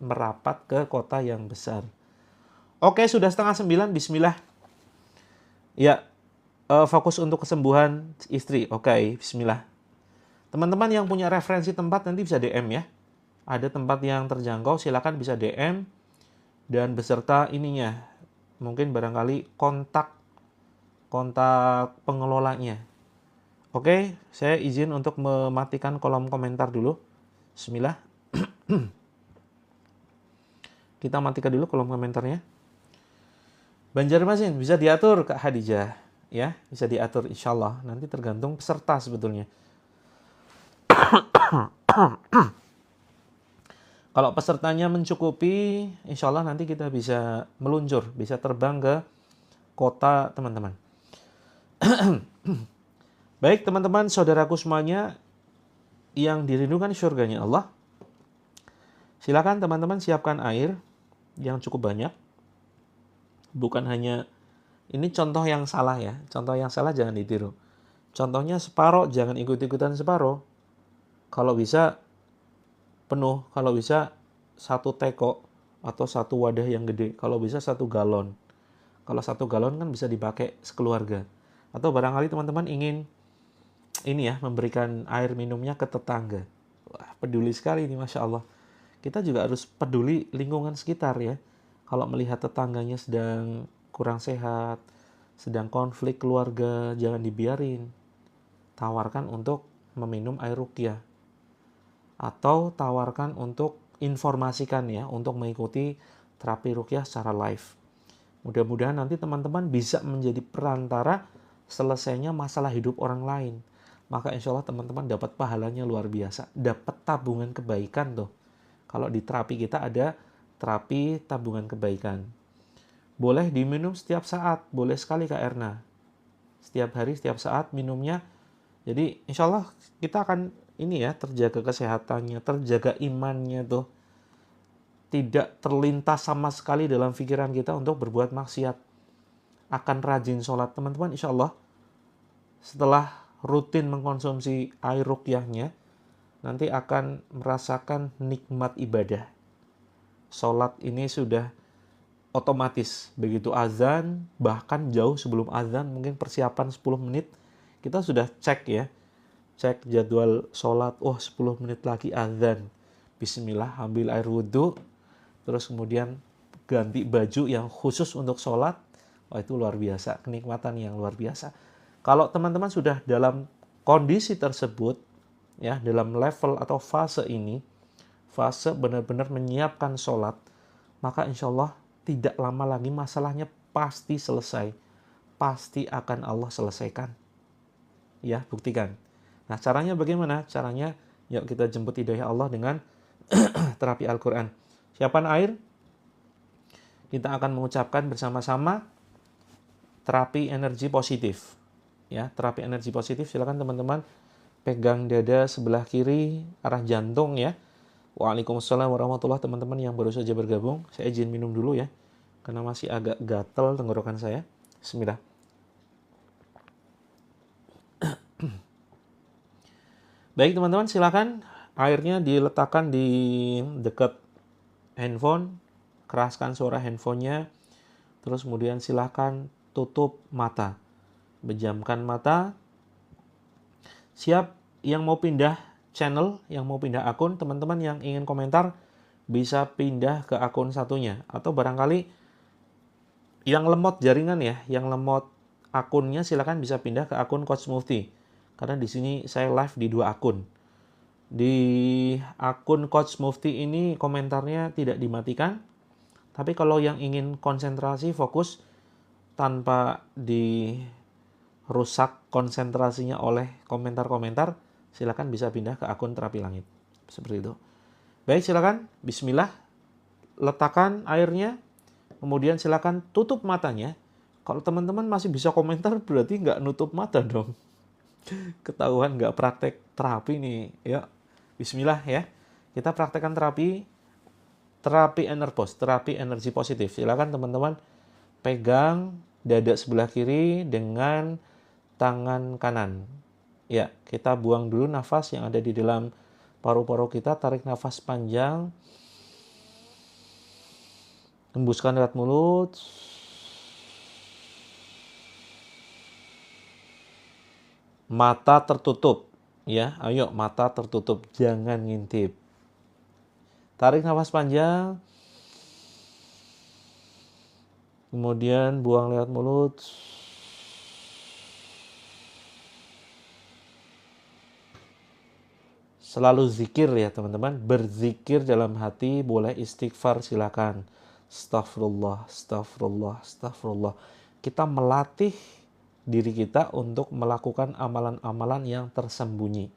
merapat ke kota yang besar. Oke, sudah 8:30, bismillah. Ya, fokus untuk kesembuhan istri. Oke, bismillah. Teman-teman yang punya referensi tempat nanti bisa DM ya. Ada tempat yang terjangkau, silakan bisa DM dan beserta ininya. Mungkin barangkali kontak pengelolanya. Oke, saya izin untuk mematikan kolom komentar dulu. Bismillah. Kita matikan dulu kolom komentarnya. Banjarmasin bisa diatur Kak Hadijah. Ya, bisa diatur insya Allah. Nanti tergantung peserta sebetulnya. Kalau pesertanya mencukupi, insya Allah nanti kita bisa meluncur, bisa terbang ke kota teman-teman. Baik teman-teman, saudaraku semuanya yang dirindukan surganya Allah, silakan teman-teman siapkan air yang cukup banyak. Bukan hanya Ini contoh yang salah ya. Contoh yang salah jangan ditiru. Contohnya separoh, jangan ikut-ikutan separoh. Kalau bisa penuh, kalau bisa satu teko atau satu wadah yang gede. Kalau bisa 1 galon. Kalau 1 galon kan bisa dipakai sekeluarga. Atau barangkali teman-teman ingin ini ya, memberikan air minumnya ke tetangga. Wah, peduli sekali ini, Masya Allah. Kita juga harus peduli lingkungan sekitar ya. Kalau melihat tetangganya sedang kurang sehat, sedang konflik keluarga, jangan dibiarin. Tawarkan untuk meminum air ruqyah. Atau tawarkan untuk informasikan ya, untuk mengikuti terapi ruqyah secara live. Mudah-mudahan nanti teman-teman bisa menjadi perantara selesainya masalah hidup orang lain. Maka insya Allah teman-teman dapat pahalanya luar biasa. Dapat tabungan kebaikan tuh. Kalau di terapi kita ada terapi tabungan kebaikan. Boleh diminum setiap saat. Boleh sekali Kak Erna. Setiap hari, setiap saat minumnya. Jadi insya Allah kita akan ini ya, terjaga kesehatannya, terjaga imannya tuh. Tidak terlintas sama sekali dalam pikiran kita untuk berbuat maksiat. Akan rajin sholat teman-teman insya Allah. Setelah rutin mengkonsumsi air ruqyahnya, nanti akan merasakan nikmat ibadah. Sholat ini sudah otomatis. Begitu azan, bahkan jauh sebelum azan, mungkin persiapan 10 menit, kita sudah cek ya. Cek jadwal sholat, 10 menit lagi azan. Bismillah, ambil air wudhu, terus kemudian ganti baju yang khusus untuk sholat. Itu luar biasa, kenikmatan yang luar biasa. Kalau teman-teman sudah dalam kondisi tersebut, ya dalam level atau fase ini, fase benar-benar menyiapkan sholat, maka insya Allah tidak lama lagi masalahnya pasti selesai. Pasti akan Allah selesaikan. Ya, buktikan. Nah, caranya bagaimana? Caranya, yuk kita jemput hidayah Allah dengan terapi Al-Quran. Siapkan air. Kita akan mengucapkan bersama-sama terapi energi positif. Ya, terapi energi positif, silakan teman-teman pegang dada sebelah kiri arah jantung ya. Waalaikumsalam warahmatullahi wabarakatuh. Teman-teman yang baru saja bergabung, saya izin minum dulu ya, karena masih agak gatel tenggorokan saya. Bismillah. Baik teman-teman, silakan airnya diletakkan di dekat handphone, keraskan suara handphonenya, terus kemudian silakan tutup mata. Pejamkan mata. Siap yang mau pindah channel, yang mau pindah akun, teman-teman yang ingin komentar bisa pindah ke akun satunya. Atau barangkali yang lemot jaringan ya, yang lemot akunnya silakan bisa pindah ke akun Coach Mufti. Karena di sini saya live di 2 akun. Di akun Coach Mufti ini komentarnya tidak dimatikan. Tapi kalau yang ingin konsentrasi, fokus tanpa rusak konsentrasinya oleh komentar-komentar, silakan bisa pindah ke akun Terapi Langit. Seperti itu. Baik, silakan. Bismillah. Letakkan airnya. Kemudian silakan tutup matanya. Kalau teman-teman masih bisa komentar, berarti nggak nutup mata dong. Ketahuan nggak praktek terapi nih. Ya, Bismillah ya. Kita praktekkan terapi Enerpos, terapi energi positif. Silakan teman-teman pegang dada sebelah kiri dengan tangan kanan. Ya, kita buang dulu nafas yang ada di dalam paru-paru kita. Tarik nafas panjang. Hembuskan lewat mulut. Mata tertutup. Ya, ayo mata tertutup. Jangan ngintip. Tarik nafas panjang. Kemudian buang lewat mulut. Selalu zikir ya teman-teman. Berzikir dalam hati, boleh istighfar silakan. Astagfirullah, astagfirullah, astagfirullah. Kita melatih diri kita untuk melakukan amalan-amalan yang tersembunyi.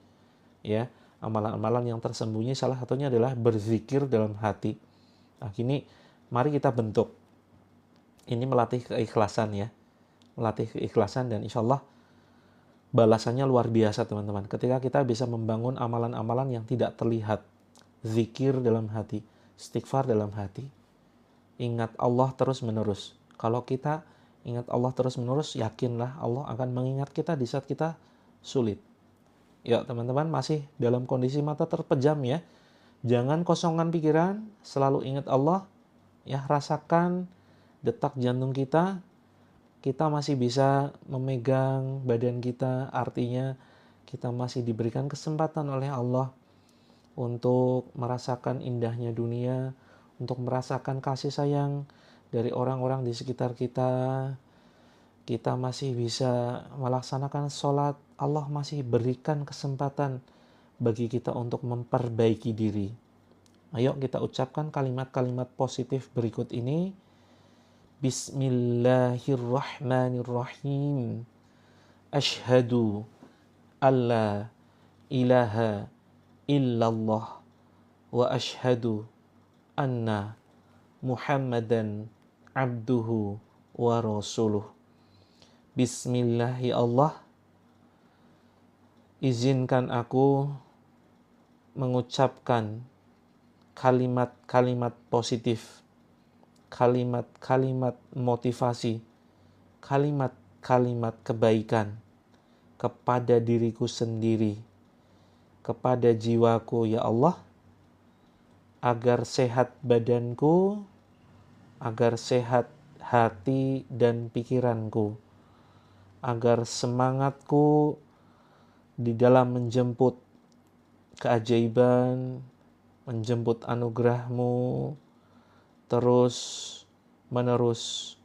Ya, amalan-amalan yang tersembunyi salah satunya adalah berzikir dalam hati. Nah, ini mari kita bentuk. Ini melatih keikhlasan ya. Melatih keikhlasan dan insya Allah balasannya luar biasa teman-teman. Ketika kita bisa membangun amalan-amalan yang tidak terlihat. Zikir dalam hati. Istighfar dalam hati. Ingat Allah terus menerus. Kalau kita ingat Allah terus-menerus, yakinlah Allah akan mengingat kita di saat kita sulit. Ya teman-teman, masih dalam kondisi mata terpejam ya. Jangan kosongkan pikiran, selalu ingat Allah. Ya, rasakan detak jantung kita. Kita masih bisa memegang badan kita, artinya kita masih diberikan kesempatan oleh Allah untuk merasakan indahnya dunia, untuk merasakan kasih sayang dari orang-orang di sekitar kita. Kita masih bisa melaksanakan sholat. Allah masih berikan kesempatan bagi kita untuk memperbaiki diri. Ayo kita ucapkan kalimat-kalimat positif berikut ini. Bismillahirrahmanirrahim. Ashhadu alla ilaha illallah wa ashhadu anna Muhammadan abduhu wa rasuluh. Bismillah ya Allah, izinkan aku mengucapkan kalimat-kalimat positif, kalimat-kalimat motivasi, kalimat-kalimat kebaikan kepada diriku sendiri, kepada jiwaku ya Allah, agar sehat badanku, agar sehat hati dan pikiranku, agar semangatku di dalam menjemput keajaiban, menjemput anugerah-Mu terus menerus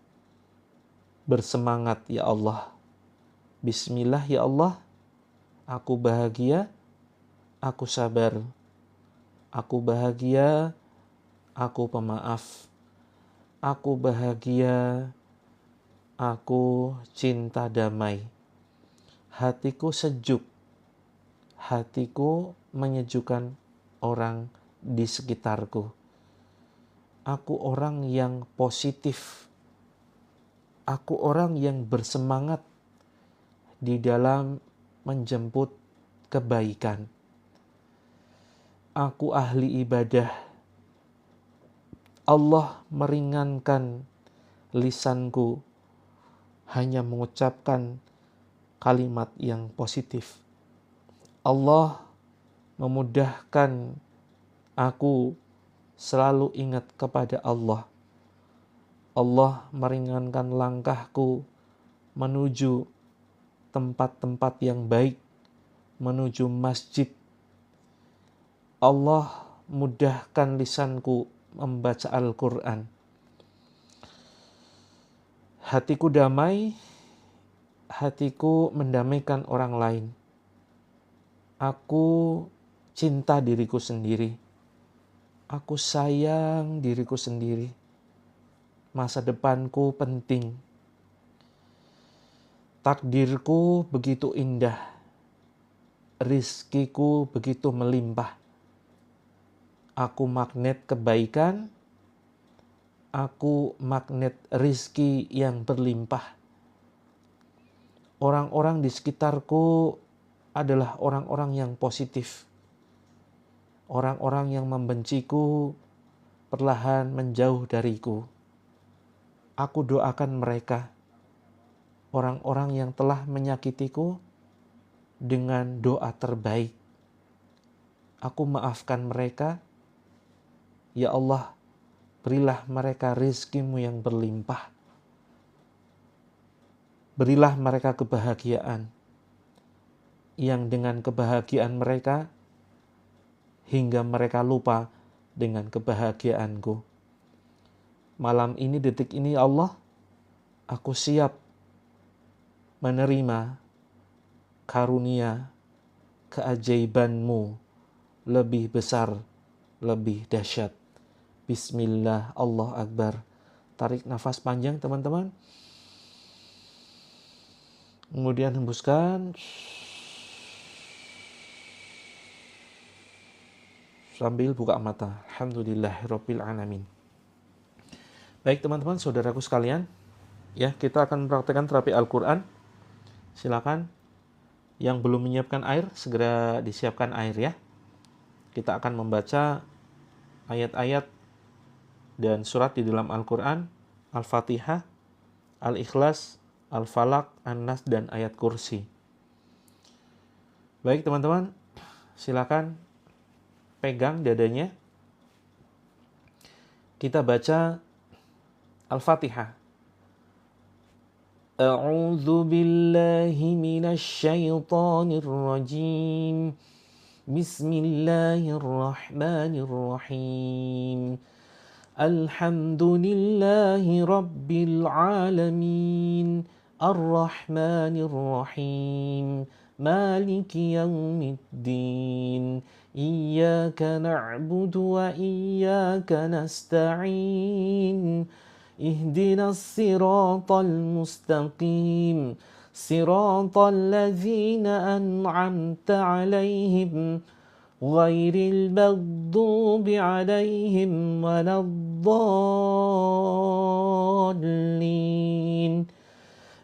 bersemangat ya Allah. Bismillah ya Allah, aku bahagia, aku sabar, aku bahagia, aku pemaaf, aku bahagia, aku cinta damai. Hatiku sejuk, hatiku menyejukkan orang di sekitarku. Aku orang yang positif. Aku orang yang bersemangat di dalam menjemput kebaikan. Aku ahli ibadah. Allah meringankan lisanku hanya mengucapkan kalimat yang positif. Allah memudahkan aku selalu ingat kepada Allah. Allah meringankan langkahku menuju tempat-tempat yang baik, menuju masjid. Allah mudahkan lisanku membaca Al-Quran. Hatiku damai, hatiku mendamaikan orang lain. Aku cinta diriku sendiri. Aku sayang diriku sendiri. Masa depanku penting. Takdirku begitu indah. Rizkiku begitu melimpah. Aku magnet kebaikan. Aku magnet rizki yang berlimpah. Orang-orang di sekitarku adalah orang-orang yang positif. Orang-orang yang membenciku perlahan menjauh dariku. Aku doakan mereka, orang-orang yang telah menyakitiku, dengan doa terbaik. Aku maafkan mereka. Ya Allah, berilah mereka rizki-Mu yang berlimpah. Berilah mereka kebahagiaan, yang dengan kebahagiaan mereka, hingga mereka lupa dengan kebahagiaanku. Malam ini, detik ini Allah, aku siap menerima karunia keajaiban-Mu lebih besar, lebih dahsyat. Bismillah, Allah Akbar. Tarik nafas panjang teman-teman. Kemudian hembuskan. Sambil buka mata. Alhamdulillahirabbil alamin. Baik teman-teman, saudaraku sekalian, ya kita akan mempraktikkan terapi Al-Quran. Silakan yang belum menyiapkan air, segera disiapkan air ya. Kita akan membaca ayat-ayat dan surat di dalam Al-Quran, Al-Fatihah, Al-Ikhlas, Al-Falaq, An-Nas, dan ayat kursi. Baik teman-teman, silakan pegang dadanya. Kita baca Al-Fatihah. A'udzu billahi minasy syaithanir rajim. Bismillahirrahmanirrahim. Alhamdulillahi rabbil alamin. Ar-Rahmanir Rahim. Maliki yaumiddin. Iyyaka na'budu wa iyyaka nasta'in. Ihdinas siratal mustaqim. Siratal ladzina an'amta 'alaihim ghairil maghdubi 'alaihim waladdallin.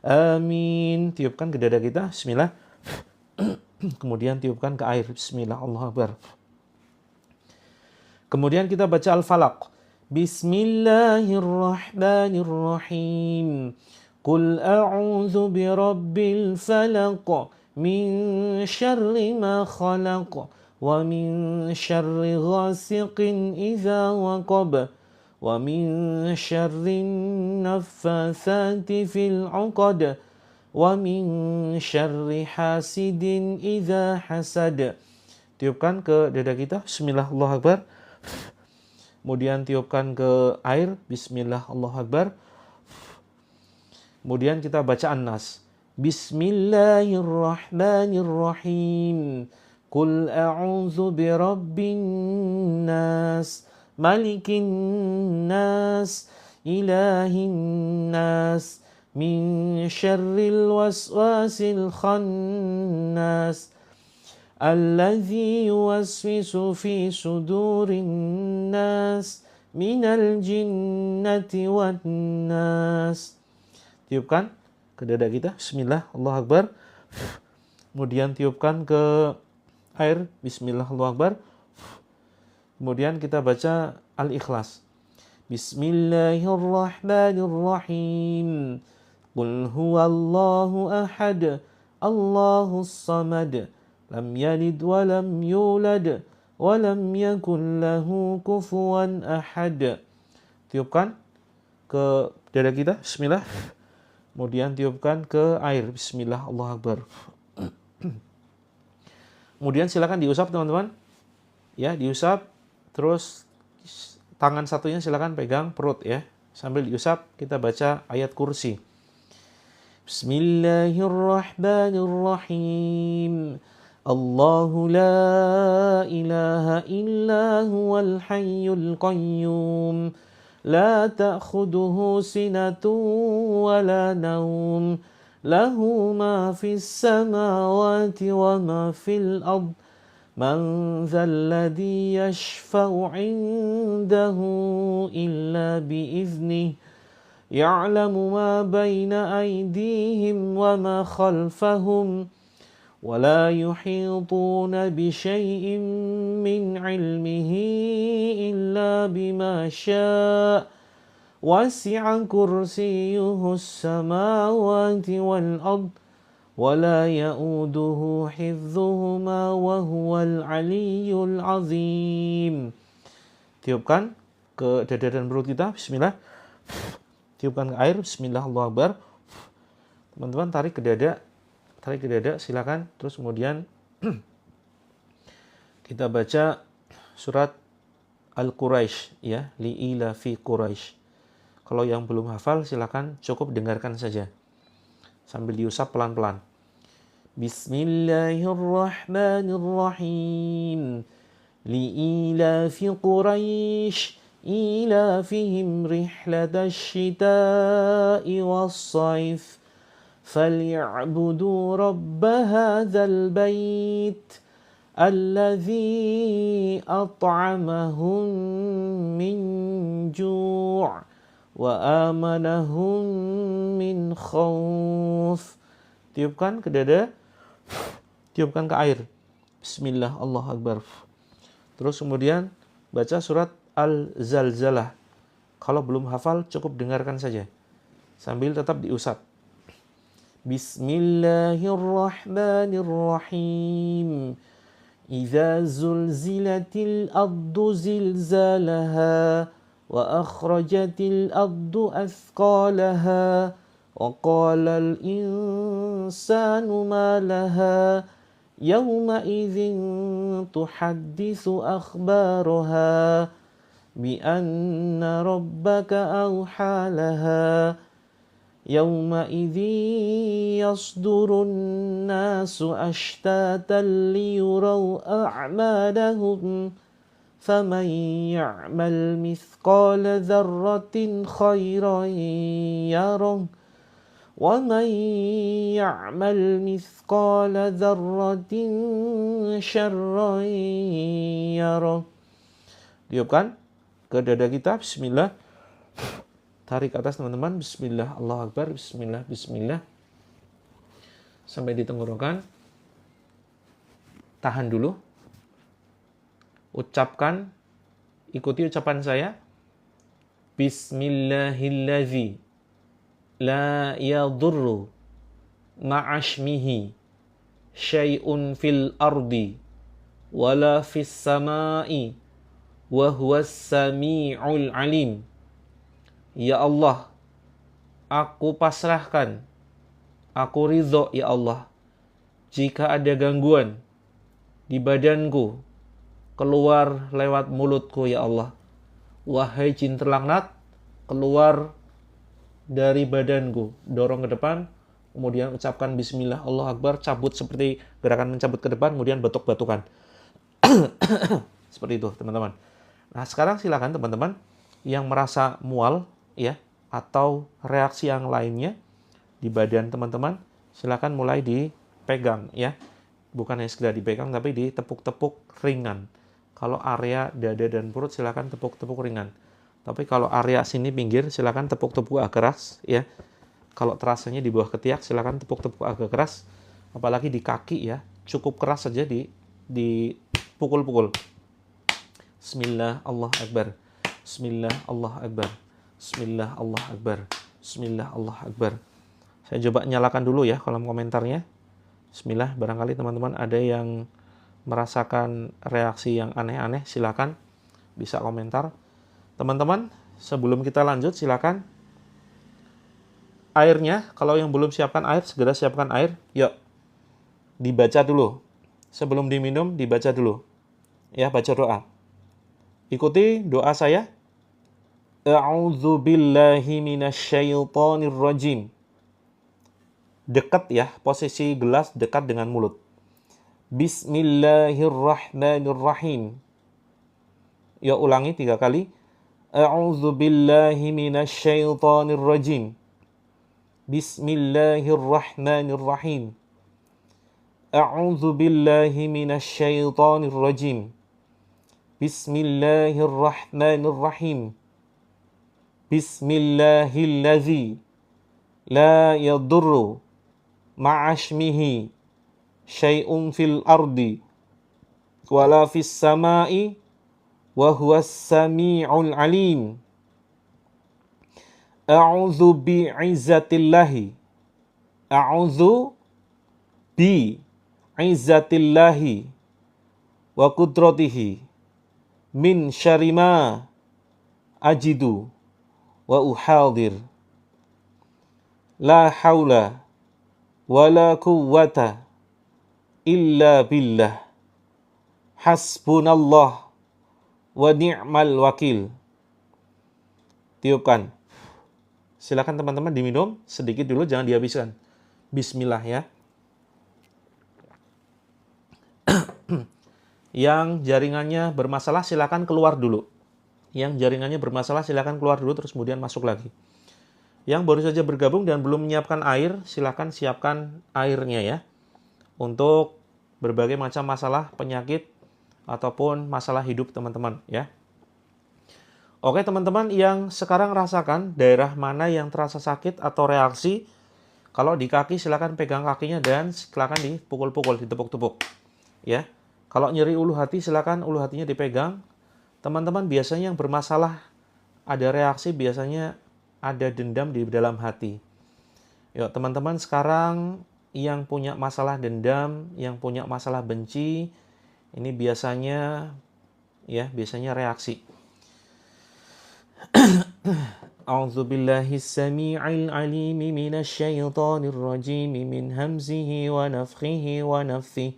Amin. Tiupkan ke dada kita. Bismillah. Kemudian tiupkan ke air. Bismillah. Allahu Akbar. Kemudian kita baca Al-Falaq. Bismillahirrahmanirrahim. Qul a'udzu birabbil falaq min syarri ma khalaq wa min syarri ghasiqin idza waqab wa min syarri naffatsati fil 'uqad wa min syarri hasidin idza hasad. Tiupkan ke dada kita. Bismillah. Allahu Akbar. Kemudian tiupkan ke air. Bismillah. Allahu Akbar. Kemudian kita baca An-Nas. Bismillahirrahmanirrahim. Qul a'udzu birabbin nas, malikin nas, ilahin nas, min syarril waswasil khannas. Alladzi yuwaswisu fi sudurin nas minal jinnati wan nas. Tiupkan ke dada kita. Bismillah. Allahu Akbar. Kemudian tiupkan ke air. Bismillah. Allahu Akbar. Kemudian kita baca Al-Ikhlas. Bismillahirrahmanirrahim. Qul huwallahu ahad. Allahus samad. Lam yalid wa lam yulad wa lam yakul lahu kufuwan ahad. Tiupkan ke dada kita. Bismillah. Kemudian tiupkan ke air. Bismillah. Allahu Akbar. Kemudian silakan diusap teman-teman. Ya, diusap. Terus tangan satunya silakan pegang perut ya. Sambil diusap kita baca ayat kursi. Bismillahirrahmanirrahim. Allahu la ilaha illa huwal hayyul qayyum. La ta'khuduhu sinatun wa la nawm. Lahu ma fis samawati wa ma fil ard. Man dhal ladzi yashfa'u 'indahu illa bi'iznihi. Ya'lamu ma baina aydihim wa ma khalfahum. ولا يحيطون بشيء من علمه إلا بما شاء وسع كرسيه السماوات والأرض ولا يؤوده حفظهما وهو العلي العظيم. Tiupkan ke dada dan perut kita. Bismillah. Tiupkan ke air. Bismillah. Allahu Akbar. Teman-teman tarik ke dada silakan. Terus kemudian kita baca surat Al-Quraisy ya, li'ila fi Quraisy. Kalau yang belum hafal silakan cukup dengarkan saja sambil diusap pelan-pelan. Bismillahirrahmanirrahim. Li'ila fi Quraisy ilafihim rihlatash shita'i was-sayf. فَلْيَعْبُدُوا رَبَّ هَذَا الْبَيْتِ الَّذِي أَطْعَمَهُم مِّن جُوعٍ وَآمَنَهُم مِّنْ خَوْفٍ. Tiupkan ke dada, tiupkan ke air. Bismillah. Allahu Akbar. Terus kemudian baca surat Al-Zalzalah. Kalau belum hafal cukup dengarkan saja sambil tetap diusap. Bismillahirrahmanirrahim. Idza zulzilatil ardu zilzalaha wa akhrajatil ardu athqalaha wa qalal insanu ma laha yawma idzin tuhadditsu akhbaraha bi anna rabbaka awha laha yawma idzi yasdurun nasu ashtatan liyuraw a'malahum faman ya'mal mithqala dzarratin khairan yarah wa man ya'mal mithqala dzarratin syarran yarah. Tiupkan ke dada kita, bismillah. Tarik atas teman-teman, bismillah, Allahu Akbar, bismillah, bismillah. Sampai di tenggorokan. Tahan dulu. Ucapkan, ikuti ucapan saya. Bismillahilladzi la yadurru ma'ashmihi syai'un fil ardi wala fis sama'i wa huwas sami'ul alim. Ya Allah, aku pasrahkan, aku ridho ya Allah, jika ada gangguan di badanku, keluar lewat mulutku ya Allah. Wahai jin terlaknat, keluar dari badanku, dorong ke depan, kemudian ucapkan bismillah, Allah Akbar, cabut seperti gerakan mencabut ke depan, kemudian batuk-batukan. Seperti itu teman-teman. Nah sekarang silakan teman-teman yang merasa mual, ya, atau reaksi yang lainnya di badan teman-teman, silakan mulai dipegang, ya, bukan hanya sekedar dipegang tapi ditepuk-tepuk ringan. Kalau area dada dan perut silakan tepuk-tepuk ringan, tapi kalau area sini pinggir silakan tepuk-tepuk agak keras, ya. Kalau terasanya di bawah ketiak silakan tepuk-tepuk agak keras, apalagi di kaki, ya, cukup keras saja dipukul-pukul. Bismillah, Allah Akbar, Bismillah, Allah Akbar, Bismillah, Allah Akbar, Bismillah, Allah Akbar. Saya coba nyalakan dulu ya kolom komentarnya. Bismillah, barangkali teman-teman ada yang merasakan reaksi yang aneh-aneh, silakan bisa komentar. Teman-teman, sebelum kita lanjut, silakan airnya, kalau yang belum siapkan air, segera siapkan air. Yuk, dibaca dulu. Sebelum diminum, dibaca dulu. Ya, baca doa. Ikuti doa saya. A'udzu billahi minasyaitonir rajim. Dekat ya, posisi gelas dekat dengan mulut. Bismillahirrahmanirrahim. Ya, ulangi 3 kali. A'udzu billahi minasyaitonir rajim. Bismillahirrahmanirrahim. A'udzu billahi minasyaitonir rajim. Bismillahirrahmanirrahim. Bismillahilladzi la yadurru ma'ashmihi syai'un fil ardi wala fis sama'i wa huwas sami'ul alim. A'udzu bi'izzatillahi. A'udzu bi'izzatillahi wa qudratihi min syarri ma ajidu wa uhadir. La haula wa la quwwata illa billah. Hasbunallah wa ni'mal wakil. Tiupkan. Silakan teman-teman diminum sedikit dulu, jangan dihabiskan. Bismillah ya. Yang jaringannya bermasalah silakan keluar dulu. Yang jaringannya bermasalah silakan keluar dulu terus kemudian masuk lagi. Yang baru saja bergabung dan belum menyiapkan air, silakan siapkan airnya ya. Untuk berbagai macam masalah penyakit ataupun masalah hidup teman-teman ya. Oke teman-teman, yang sekarang rasakan daerah mana yang terasa sakit atau reaksi. Kalau di kaki silakan pegang kakinya dan silakan dipukul-pukul, ditepuk-tepuk ya. Kalau nyeri ulu hati silakan ulu hatinya dipegang. Teman-teman biasanya yang bermasalah ada reaksi biasanya ada dendam di dalam hati. Yuk teman-teman sekarang yang punya masalah dendam, yang punya masalah benci, ini biasanya reaksi. A'udzu billahi samii'il 'aliim minasy syaithaanir rajiim min hamzihi wa nafthihi wa nafthihi.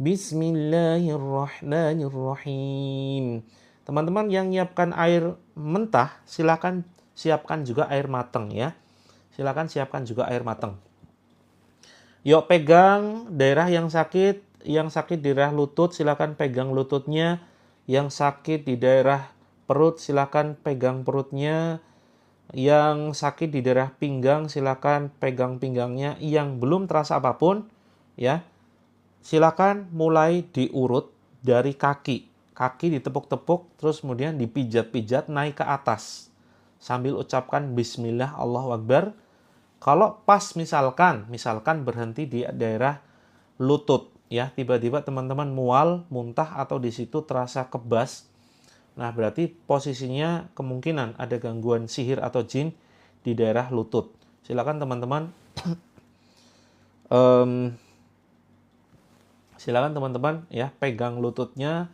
Bismillahirrahmanirrahim. Teman-teman yang nyiapkan air mentah, silakan siapkan juga air matang ya. Silakan siapkan juga air matang. Yuk pegang daerah yang sakit di daerah lutut silakan pegang lututnya. Yang sakit di daerah perut silakan pegang perutnya. Yang sakit di daerah pinggang silakan pegang pinggangnya. Yang belum terasa apapun ya, silakan mulai diurut dari kaki. Kaki ditepuk-tepuk terus kemudian dipijat-pijat naik ke atas sambil ucapkan bismillah Allahu Akbar. Kalau pas misalkan berhenti di daerah lutut ya, tiba-tiba teman-teman mual, muntah atau di situ terasa kebas. Nah, berarti posisinya kemungkinan ada gangguan sihir atau jin di daerah lutut. Silakan teman-teman ya pegang lututnya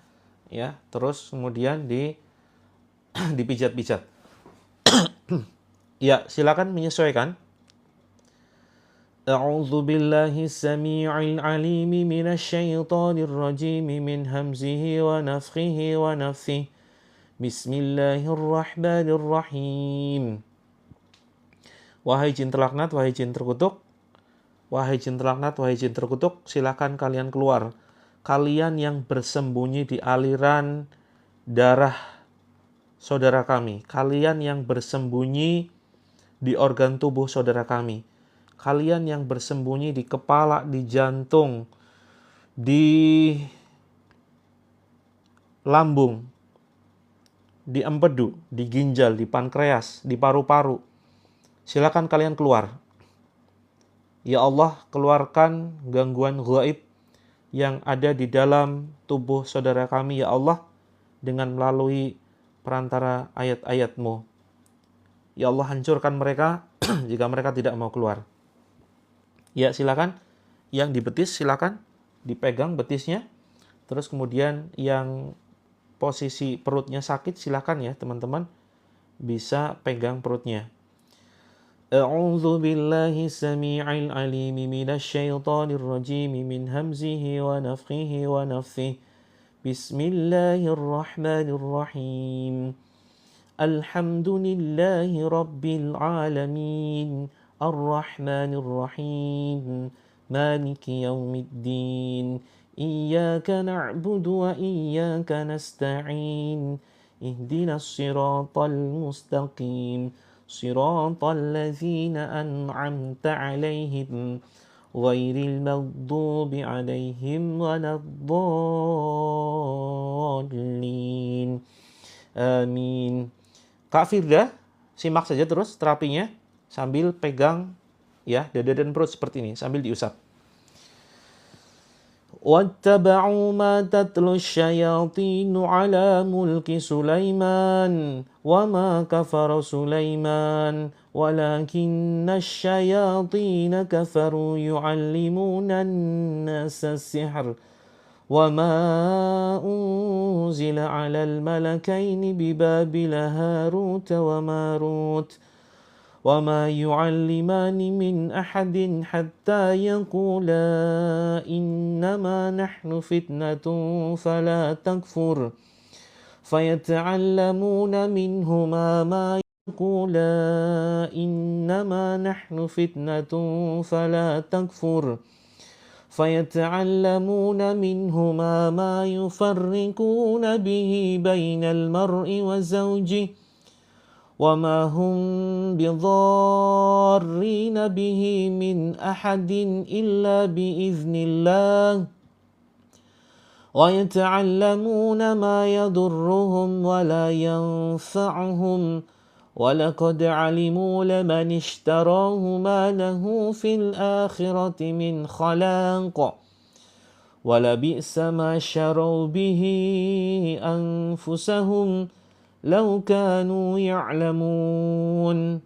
ya, terus kemudian dipijat-pijat. Ya, silakan menyesuaikan. A'udzu billahi samii'il 'aliim minasy syaithaanir rajiim min hamzihi wa nafthihi wa nafthihi. Bismillahirrahmanirrahim. Wahai jin terlaknat, wahai jin terkutuk, wahai jin terlaknat, wahai jin terkutuk, silakan kalian keluar. Kalian yang bersembunyi di aliran darah saudara kami, kalian yang bersembunyi di organ tubuh saudara kami, kalian yang bersembunyi di kepala, di jantung, di lambung, di empedu, di ginjal, di pankreas, di paru-paru. Silakan kalian keluar. Ya Allah, keluarkan gangguan gaib yang ada di dalam tubuh saudara kami, ya Allah, dengan melalui perantara ayat-ayat-Mu. Ya Allah, hancurkan mereka jika mereka tidak mau keluar. Ya, silakan. Yang di betis, silakan dipegang betisnya. Terus kemudian yang posisi perutnya sakit, silakan ya teman-teman bisa pegang perutnya. A'udzu billahi samii'il 'aliim minasy syaithaanir rajiim min hamzihi wa nafthihi wa nafthihi. Bismillahirrahmanirrahim. Alhamdulillahi rabbil alamin. Ar-Rahmanir-Rahim. Maliki yaumiddin. Iyyaka na'budu wa iyyaka nasta'in. Ihdinas siratal mustaqim. Siratal ladzina an'amta 'alaihim ghairil maghdubi 'alaihim waladdallin. Amin. Kak Firda, simak saja terus terapinya sambil pegang ya dada dan perut seperti ini sambil diusap. وَاتَّبَعُوا مَا تَتْلُو الشَّيَاطِينُ عَلَى مُلْكِ سُلَيْمَانَ وَمَا كَفَرَ سُلَيْمَانَ وَلَكِنَّ الشَّيَاطِينَ كَفَرُوا يُعَلِّمُونَ النَّاسَ السِّحْرَ وَمَا أُنْزِلَ عَلَى الْمَلَكَيْنِ بِبَابِلَ هَارُوتَ وَمَارُوتَ وما يعلمان من أحد حتى يقولا إنما نحن فتنة فلا تكفر فيتعلمون منهما ما يقولا إنما نحن فتنة فلا تكفر فيتعلمون منهما ما يفرقون به بين المرء وزوجه وما هم بضارين به من أحد إلا بإذن الله ويتعلمون ما يضرهم ولا ينفعهم ولقد علموا لمن اشتراه ما له في الآخرة من خلاق ولبئس ما شروا به أنفسهم law kanu ya'lamun.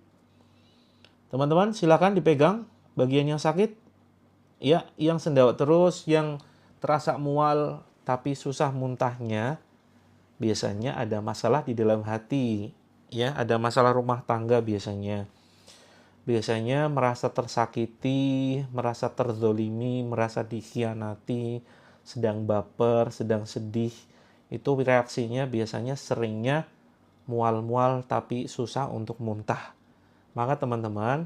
Teman-teman, silakan dipegang bagian yang sakit. Ya, yang sendawa terus, yang terasa mual tapi susah muntahnya, biasanya ada masalah di dalam hati. Ya, ada masalah rumah tangga biasanya. Biasanya merasa tersakiti, merasa terzolimi, merasa dikhianati, sedang baper, sedang sedih. Itu reaksinya biasanya seringnya mual-mual tapi susah untuk muntah. Maka teman-teman,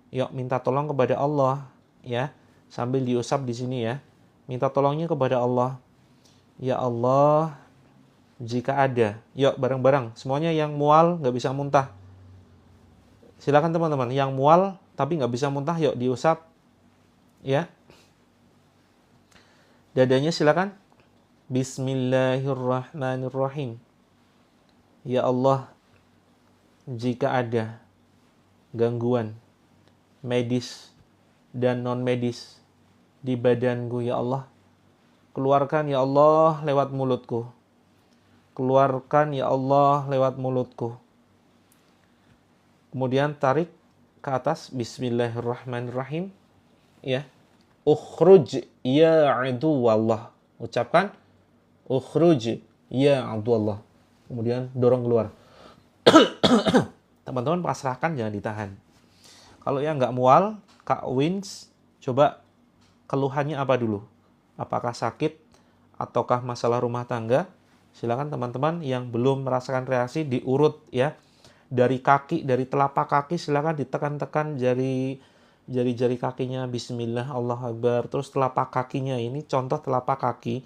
yuk minta tolong kepada Allah, ya. Sambil diusap di sini ya. Minta tolongnya kepada Allah. Ya Allah, jika ada, yuk bareng-bareng. Semuanya yang mual nggak bisa muntah. Silakan teman-teman, yang mual tapi nggak bisa muntah, yuk diusap. Ya. Dadanya silakan. Bismillahirrahmanirrahim. Ya Allah, jika ada gangguan medis dan non-medis di badanku ya Allah, keluarkan ya Allah lewat mulutku. Keluarkan ya Allah lewat mulutku. Kemudian tarik ke atas, bismillahirrahmanirrahim. Ya. Ukhruj ya aduwallah. Ucapkan ukhruj ya aduwallah. Kemudian dorong keluar. Teman-teman pasrahkan, jangan ditahan. Kalau yang nggak mual, Kak Wins, coba keluhannya apa dulu? Apakah sakit ataukah masalah rumah tangga? Silakan teman-teman yang belum merasakan reaksi diurut ya. Dari kaki, dari telapak kaki silakan ditekan-tekan jari kakinya, bismillah, Allahu Akbar. Terus telapak kakinya, ini contoh telapak kaki.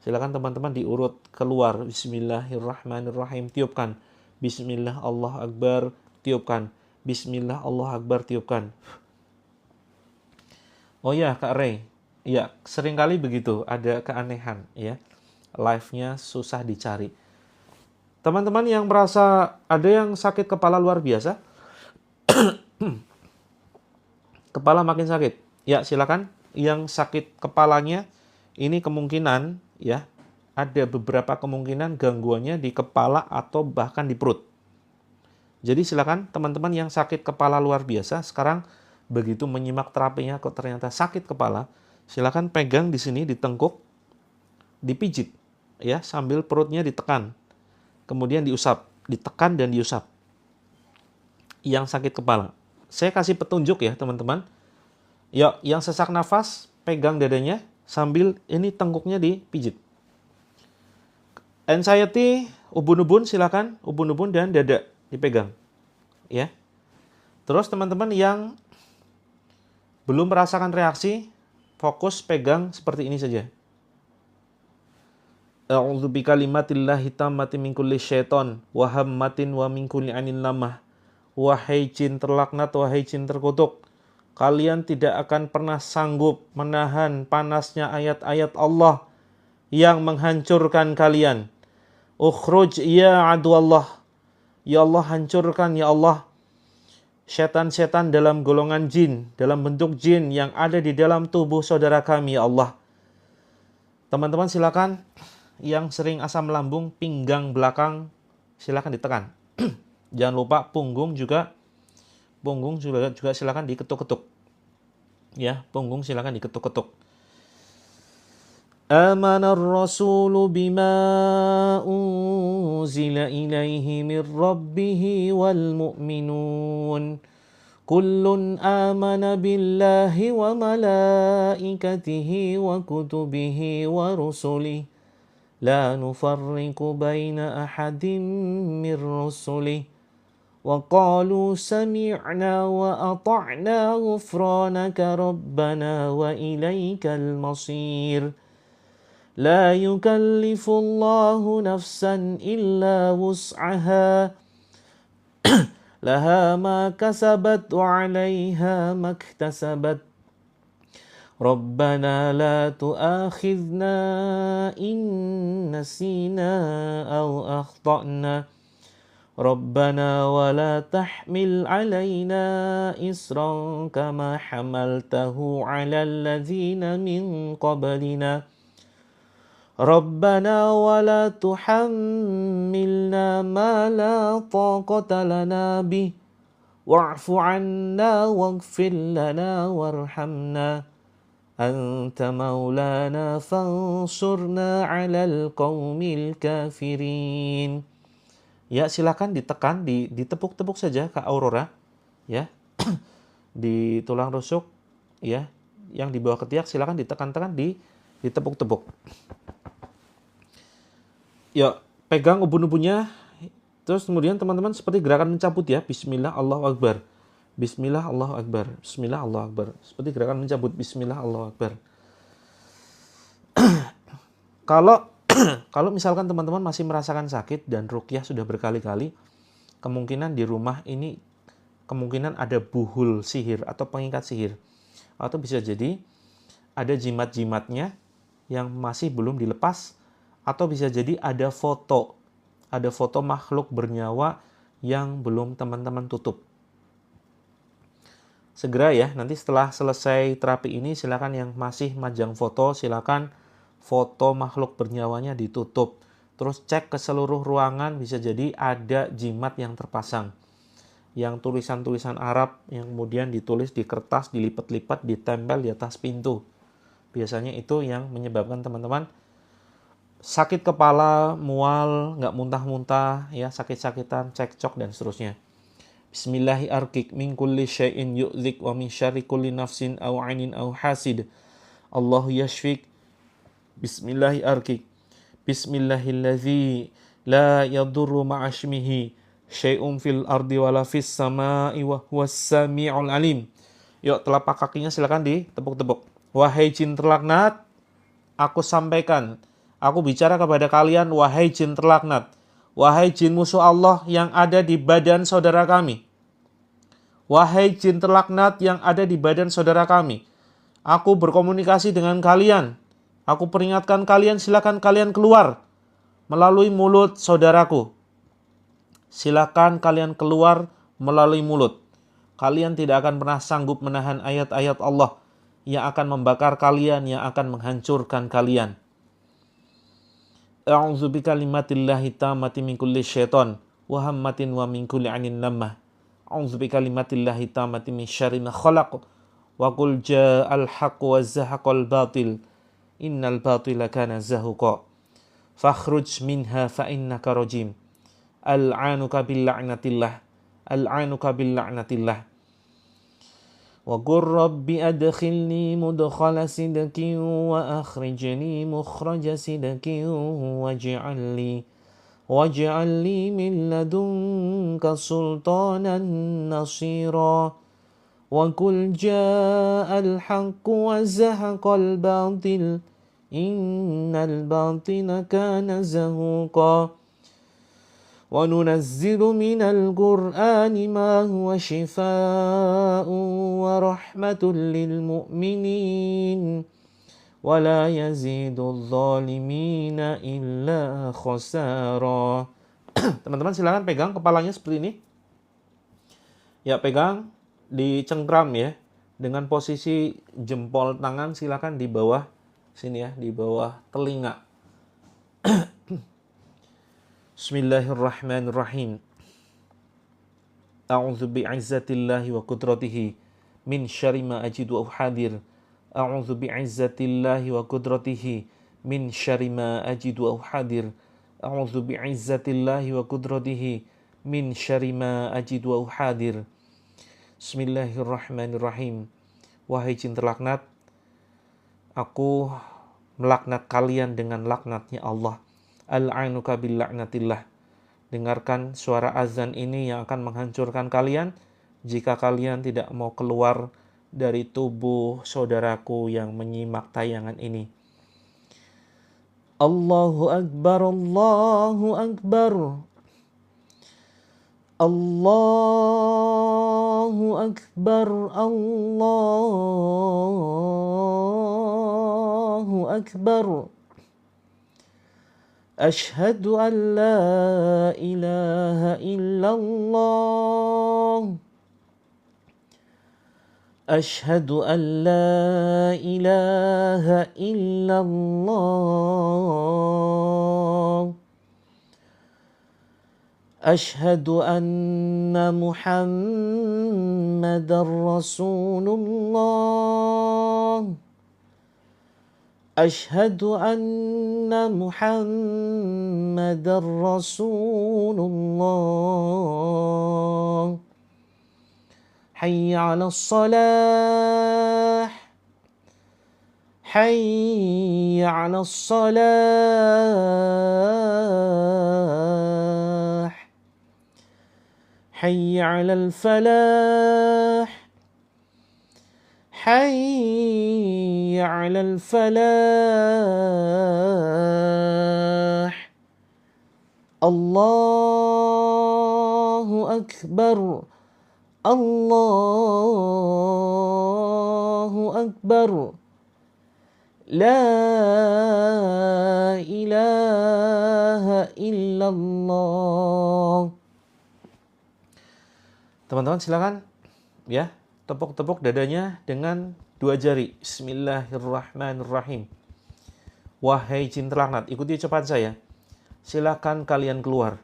Silakan teman-teman diurut keluar, bismillahirrahmanirrahim, tiupkan. Bismillah, Allahu Akbar, tiupkan. Bismillah, Allahu Akbar, tiupkan. Oh ya, Kak Ray. Ya, seringkali begitu, ada keanehan ya. Live-nya susah dicari. Teman-teman yang merasa ada yang sakit kepala luar biasa, kepala makin sakit. Ya, silakan. Yang sakit kepalanya ini kemungkinan ya, ada beberapa kemungkinan gangguannya di kepala atau bahkan di perut. Jadi silakan teman-teman yang sakit kepala luar biasa, sekarang begitu menyimak terapinya kok ternyata sakit kepala, silakan pegang di sini, ditengkuk, dipijit ya, sambil perutnya ditekan. Kemudian diusap, ditekan dan diusap. Yang sakit kepala. Saya kasih petunjuk ya teman-teman. Ya, yang sesak nafas, pegang dadanya sambil ini tengkuknya dipijit. Anxiety, ubun-ubun silakan, ubun-ubun dan dada dipegang. Ya. Terus teman-teman yang belum merasakan reaksi, fokus pegang seperti ini saja. A'udzu bikalimatillahi tammati min kulli syaiton wa hammatin wa min kulli ainin lamah. Wahai jin terlaknat, wahai jin terkutuk, kalian tidak akan pernah sanggup menahan panasnya ayat-ayat Allah yang menghancurkan kalian. Ukhruj ya aduwallah. Ya Allah, hancurkan ya Allah setan-setan dalam golongan jin, dalam bentuk jin yang ada di dalam tubuh saudara kami ya Allah. Teman-teman silakan yang sering asam lambung, pinggang belakang, silakan ditekan. Jangan lupa punggung juga silakan diketuk-ketuk. Ya, punggung silakan diketuk-ketuk. Amanar rasulu bima unzila ilaihi mir rabbih wal mu'minun. Kullun amana billahi wa malaikatihi wa kutubihi wa rusulihi. لا نفرق بين أحد من رسله وقالوا سمعنا وأطعنا غفرانك ربنا وإليك المصير لا يكلف الله نفسا إلا وسعها لها ما كسبت وعليها ما اكتسبت ربنا لا تؤاخذنا إن نسينا أو أخطأنا ربنا ولا تحمل علينا إصرا كما حملته على الذين من قبلنا Rabbana wa la tuhammilna ma la taqata lana bih wa'fu 'anna waghfir lana warhamna anta maulana fansurna 'alal qaumil kafirin. Ya, silakan ditekan, ditepuk-tepuk saja Kak Aurora, ya. Di tulang rusuk, ya, yang di bawah ketiak silakan ditekan-tekan, ditepuk-tepuk. Ya, pegang ubun-ubunnya. Terus kemudian teman-teman seperti gerakan mencabut ya. Bismillah Allahu Akbar. Bismillah Allahu Akbar. Bismillah Allahu Akbar. Seperti gerakan mencabut. Bismillah Allahu Akbar. Kalau misalkan teman-teman masih merasakan sakit dan ruqyah sudah berkali-kali, kemungkinan di rumah ini kemungkinan ada buhul sihir atau pengikat sihir. Atau bisa jadi ada jimat-jimatnya yang masih belum dilepas, atau bisa jadi ada foto makhluk bernyawa yang belum teman-teman tutup. Segera ya, nanti setelah selesai terapi ini silakan yang masih majang foto, silakan foto makhluk bernyawanya ditutup. Terus cek ke seluruh ruangan, bisa jadi ada jimat yang terpasang. Yang tulisan-tulisan Arab yang kemudian ditulis di kertas, dilipat-lipat, ditempel di atas pintu. Biasanya itu yang menyebabkan teman-teman sakit kepala, mual, nggak muntah-muntah, ya, sakit-sakitan, cekcok, dan seterusnya. Bismillahi arkik min kulli syai'in yu'zik wa min syarri kulli nafsin aw 'ainin aw hasid. Allahu yashfik. Bismillahi arkik. Bismillahilladzi la yadurru ma'ashmihi syai'un fil ardi wala fis sama'i wa huwas sami'ul alim. Yuk, telapak kakinya silakan ditepuk-tepuk. Wahai jin terlaknat, aku sampaikan, aku bicara kepada kalian, wahai jin terlaknat, wahai jin musuh Allah yang ada di badan saudara kami. Wahai jin terlaknat yang ada di badan saudara kami. Aku berkomunikasi dengan kalian. Aku peringatkan kalian, silakan kalian keluar melalui mulut saudaraku. Silakan kalian keluar melalui mulut. Kalian tidak akan pernah sanggup menahan ayat-ayat Allah yang akan membakar kalian, yang akan menghancurkan kalian. A'udzu bikalimatillahi tammati min kulli syaitan wa hammatin wa min kulli 'ainin lammah. A'udzu bikalimatillahi tammati min syarri ma khalaq. Wa qul ja'al haqqu wa zahaqal batil. Innal batila kana zahuqa. Fakhruj minha fa innaka rajim. Al'anuka bil la'natillah. Al'anuka bil la'natillah. وَقُلْ رَبِّ أَدْخِلْنِي مُدْخَلَ صِدْقٍ وَأَخْرِجْنِي مُخْرَجَ صِدْقٍ وَاجْعَلْ لِي مِنْ لَدُنْكَ سُلْطَانًا نَصِيرًا وَقُلْ جَاءَ الْحَقُّ وَزَهَقَ الْبَاطِلُ إِنَّ الْبَاطِلَ كَانَ زَهُوقًا وَنُنَزِّلُ مِنَ الْقُرْآنِ مَا هُوَ شِفَاءٌ وَرَحْمَةٌ لِلْمُؤْمِنِينَ وَلَا يَزِيدُ الظَّالِمِينَ إِلَّا خَسَارًا. Teman-teman silakan pegang kepalanya seperti ini. Ya, pegang, dicengkram ya. Dengan posisi jempol tangan silakan di bawah sini ya, di bawah telinga. Bismillahirrahmanirrahim. A'udzu bi'izzatillahi wa qudratihi min syarri ma ajidu aw hadir. A'udzu bi'izzatillahi wa qudratihi min syarri ma ajidu aw hadir. A'udzu bi'izzatillahi wa qudratihi min syarri ma ajidu aw hadir. Bismillahirrahmanirrahim. Wahai jin terlaknat, aku melaknat kalian dengan laknatnya Allah. Al-'ainuka bil la'natillah. Dengarkan suara azan ini yang akan menghancurkan kalian jika kalian tidak mau keluar dari tubuh saudaraku yang menyimak tayangan ini. Allahu Akbar, Allahu Akbar. Allahu Akbar, Allahu Akbar. Asyhadu an la ilaha illallah. أشهد أن لا إله إلا الله أشهد أن محمدا رسول الله أشهد أن محمدا رسول الله حي على الصلاة حي على الصلاة حي على الفلاح حي على الفلاح الله أكبر الله أكبر لا إله إلا الله. Teman-teman silakan ya, tepuk-tepuk dadanya dengan 2 jari. Bismillahirrahmanirrahim. Wahai jin terlaknat, ikuti ucapan saya. Silakan kalian keluar.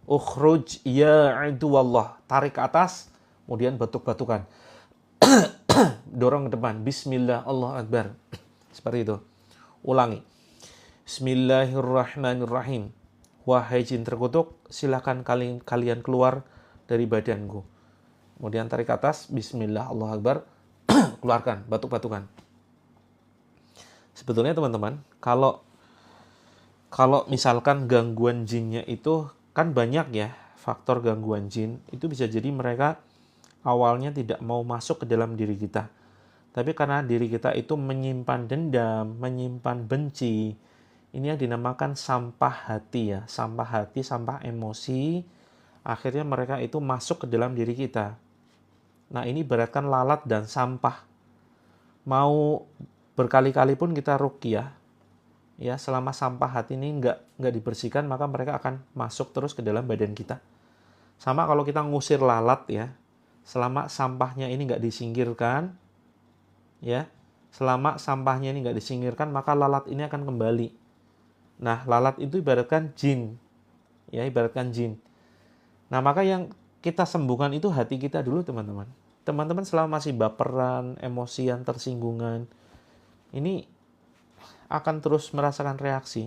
Ukhruj ya aduwallah. Tarik ke atas, kemudian batuk-batukan. Dorong ke depan. Bismillah, Allah Akbar. Seperti itu. Ulangi. Bismillahirrahmanirrahim. Wahai jin terkutuk, silakan kalian keluar dari badanku. Kemudian tarik ke atas, bismillah, Allah Akbar, keluarkan, batuk-batukan. Sebetulnya teman-teman, kalau misalkan gangguan jinnya itu, kan banyak ya faktor gangguan jin, itu bisa jadi mereka awalnya tidak mau masuk ke dalam diri kita. Tapi karena diri kita itu menyimpan dendam, menyimpan benci, ini yang dinamakan sampah hati ya, sampah hati, sampah emosi, akhirnya mereka itu masuk ke dalam diri kita. Nah ini ibaratkan lalat dan sampah. Mau berkali-kali pun kita ruqyah, ya selama sampah hati ini nggak dibersihkan, maka mereka akan masuk terus ke dalam badan kita. Sama kalau kita ngusir lalat ya, selama sampahnya ini nggak disingkirkan, ya selama sampahnya ini nggak disingkirkan, maka lalat ini akan kembali. Nah lalat itu ibaratkan jin, ya ibaratkan jin. Nah maka yang kita sembuhkan itu hati kita dulu teman-teman. Teman-teman selama masih baperan, emosian, tersinggungan, ini akan terus merasakan reaksi.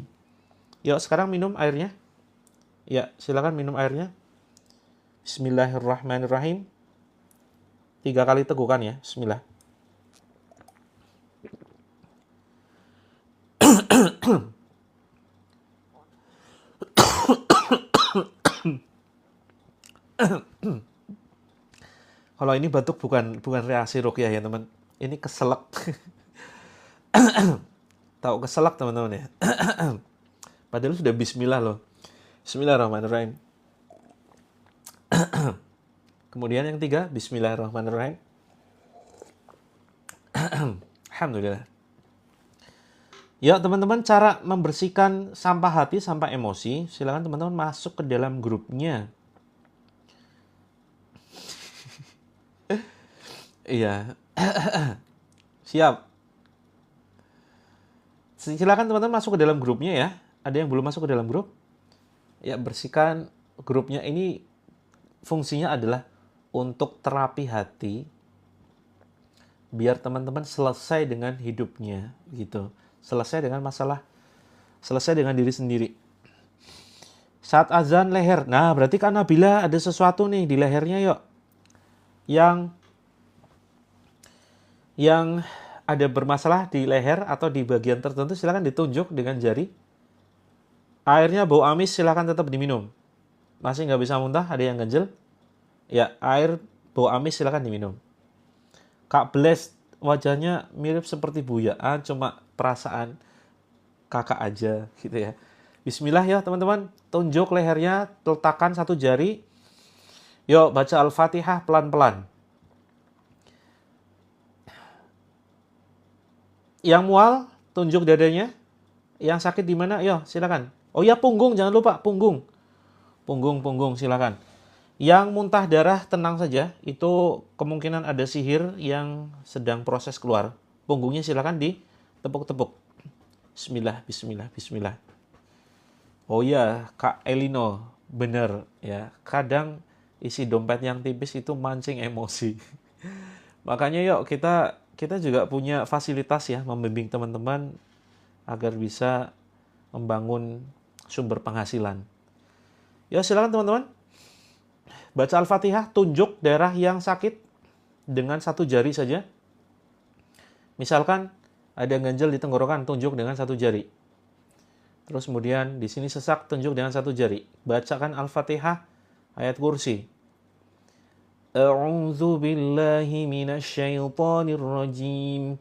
Yuk sekarang minum airnya. Ya silakan minum airnya. Bismillahirrahmanirrahim. 3 kali tegukan ya. Bismillah. Kalau ini batuk bukan reaksi ruqyah ya teman. Ini keselak. Tahu keselak teman-teman ya. Padahal sudah bismillah loh. Bismillahirrahmanirrahim. Kemudian yang 3, bismillahirrahmanirrahim. Alhamdulillah. Ya teman-teman, cara membersihkan sampah hati, sampah emosi, silakan teman-teman masuk ke dalam grupnya. Iya. Siap. Silakan teman-teman masuk ke dalam grupnya ya. Ada yang belum masuk ke dalam grup? Ya, bersihkan grupnya ini fungsinya adalah untuk terapi hati biar teman-teman selesai dengan hidupnya gitu. Selesai dengan masalah, selesai dengan diri sendiri. Saat azan leher. Nah, berarti kan Nabila ada sesuatu nih di lehernya yuk. Yang ada bermasalah di leher atau di bagian tertentu, silakan ditunjuk dengan jari. Airnya bau amis, silakan tetap diminum. Masih nggak bisa muntah, ada yang ganjel? Ya, air bau amis silakan diminum. Kak Bless, wajahnya mirip seperti Buya, cuma perasaan kakak aja gitu ya. Bismillah ya teman-teman, tunjuk lehernya, letakkan 1 jari. Yuk baca Al-Fatihah pelan-pelan. Yang mual, tunjuk dadanya. Yang sakit di mana? Yo, silakan. Oh ya, punggung, jangan lupa punggung. Punggung, silakan. Yang muntah darah tenang saja, itu kemungkinan ada sihir yang sedang proses keluar. Punggungnya silakan ditepuk-tepuk. Bismillah, bismillah, bismillah. Oh iya, Kak Elino, bener ya. Kadang isi dompet yang tipis itu mancing emosi. Makanya yuk kita kita juga punya fasilitas ya membimbing teman-teman agar bisa membangun sumber penghasilan. Ya silakan teman-teman, baca Al-Fatihah, tunjuk daerah yang sakit dengan satu jari saja. Misalkan ada ganjel di tenggorokan, tunjuk dengan satu jari. Terus kemudian di sini sesak, tunjuk dengan satu jari. Bacakan Al-Fatihah, ayat kursi. A'udzu billahi minasyaitonir rajim.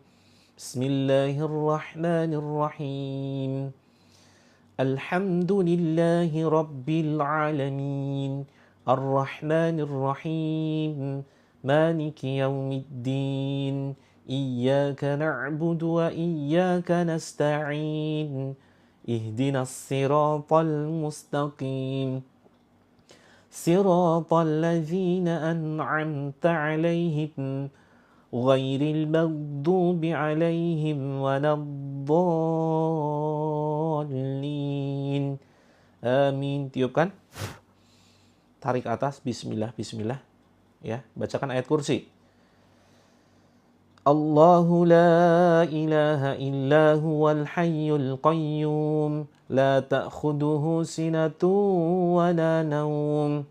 Bismillahirrahmanirrahim. Alhamdulillahi rabbil alamin. Ar-Rahmanir Rahim. Maliki yaumiddin. Iyyaka na'budu wa iyyaka nasta'in. Ihdinas siratal mustaqim. Siratal ladzina an'amta 'alaihim ghairil maghdubi 'alaihim waladdallin. Amin. Tiupkan. Tarik atas, bismillah, bismillah. Ya, bacakan ayat kursi. Allahu la ilaha illa huwal hayyul qayyum la ta'khuduhu sinatun wa la nawm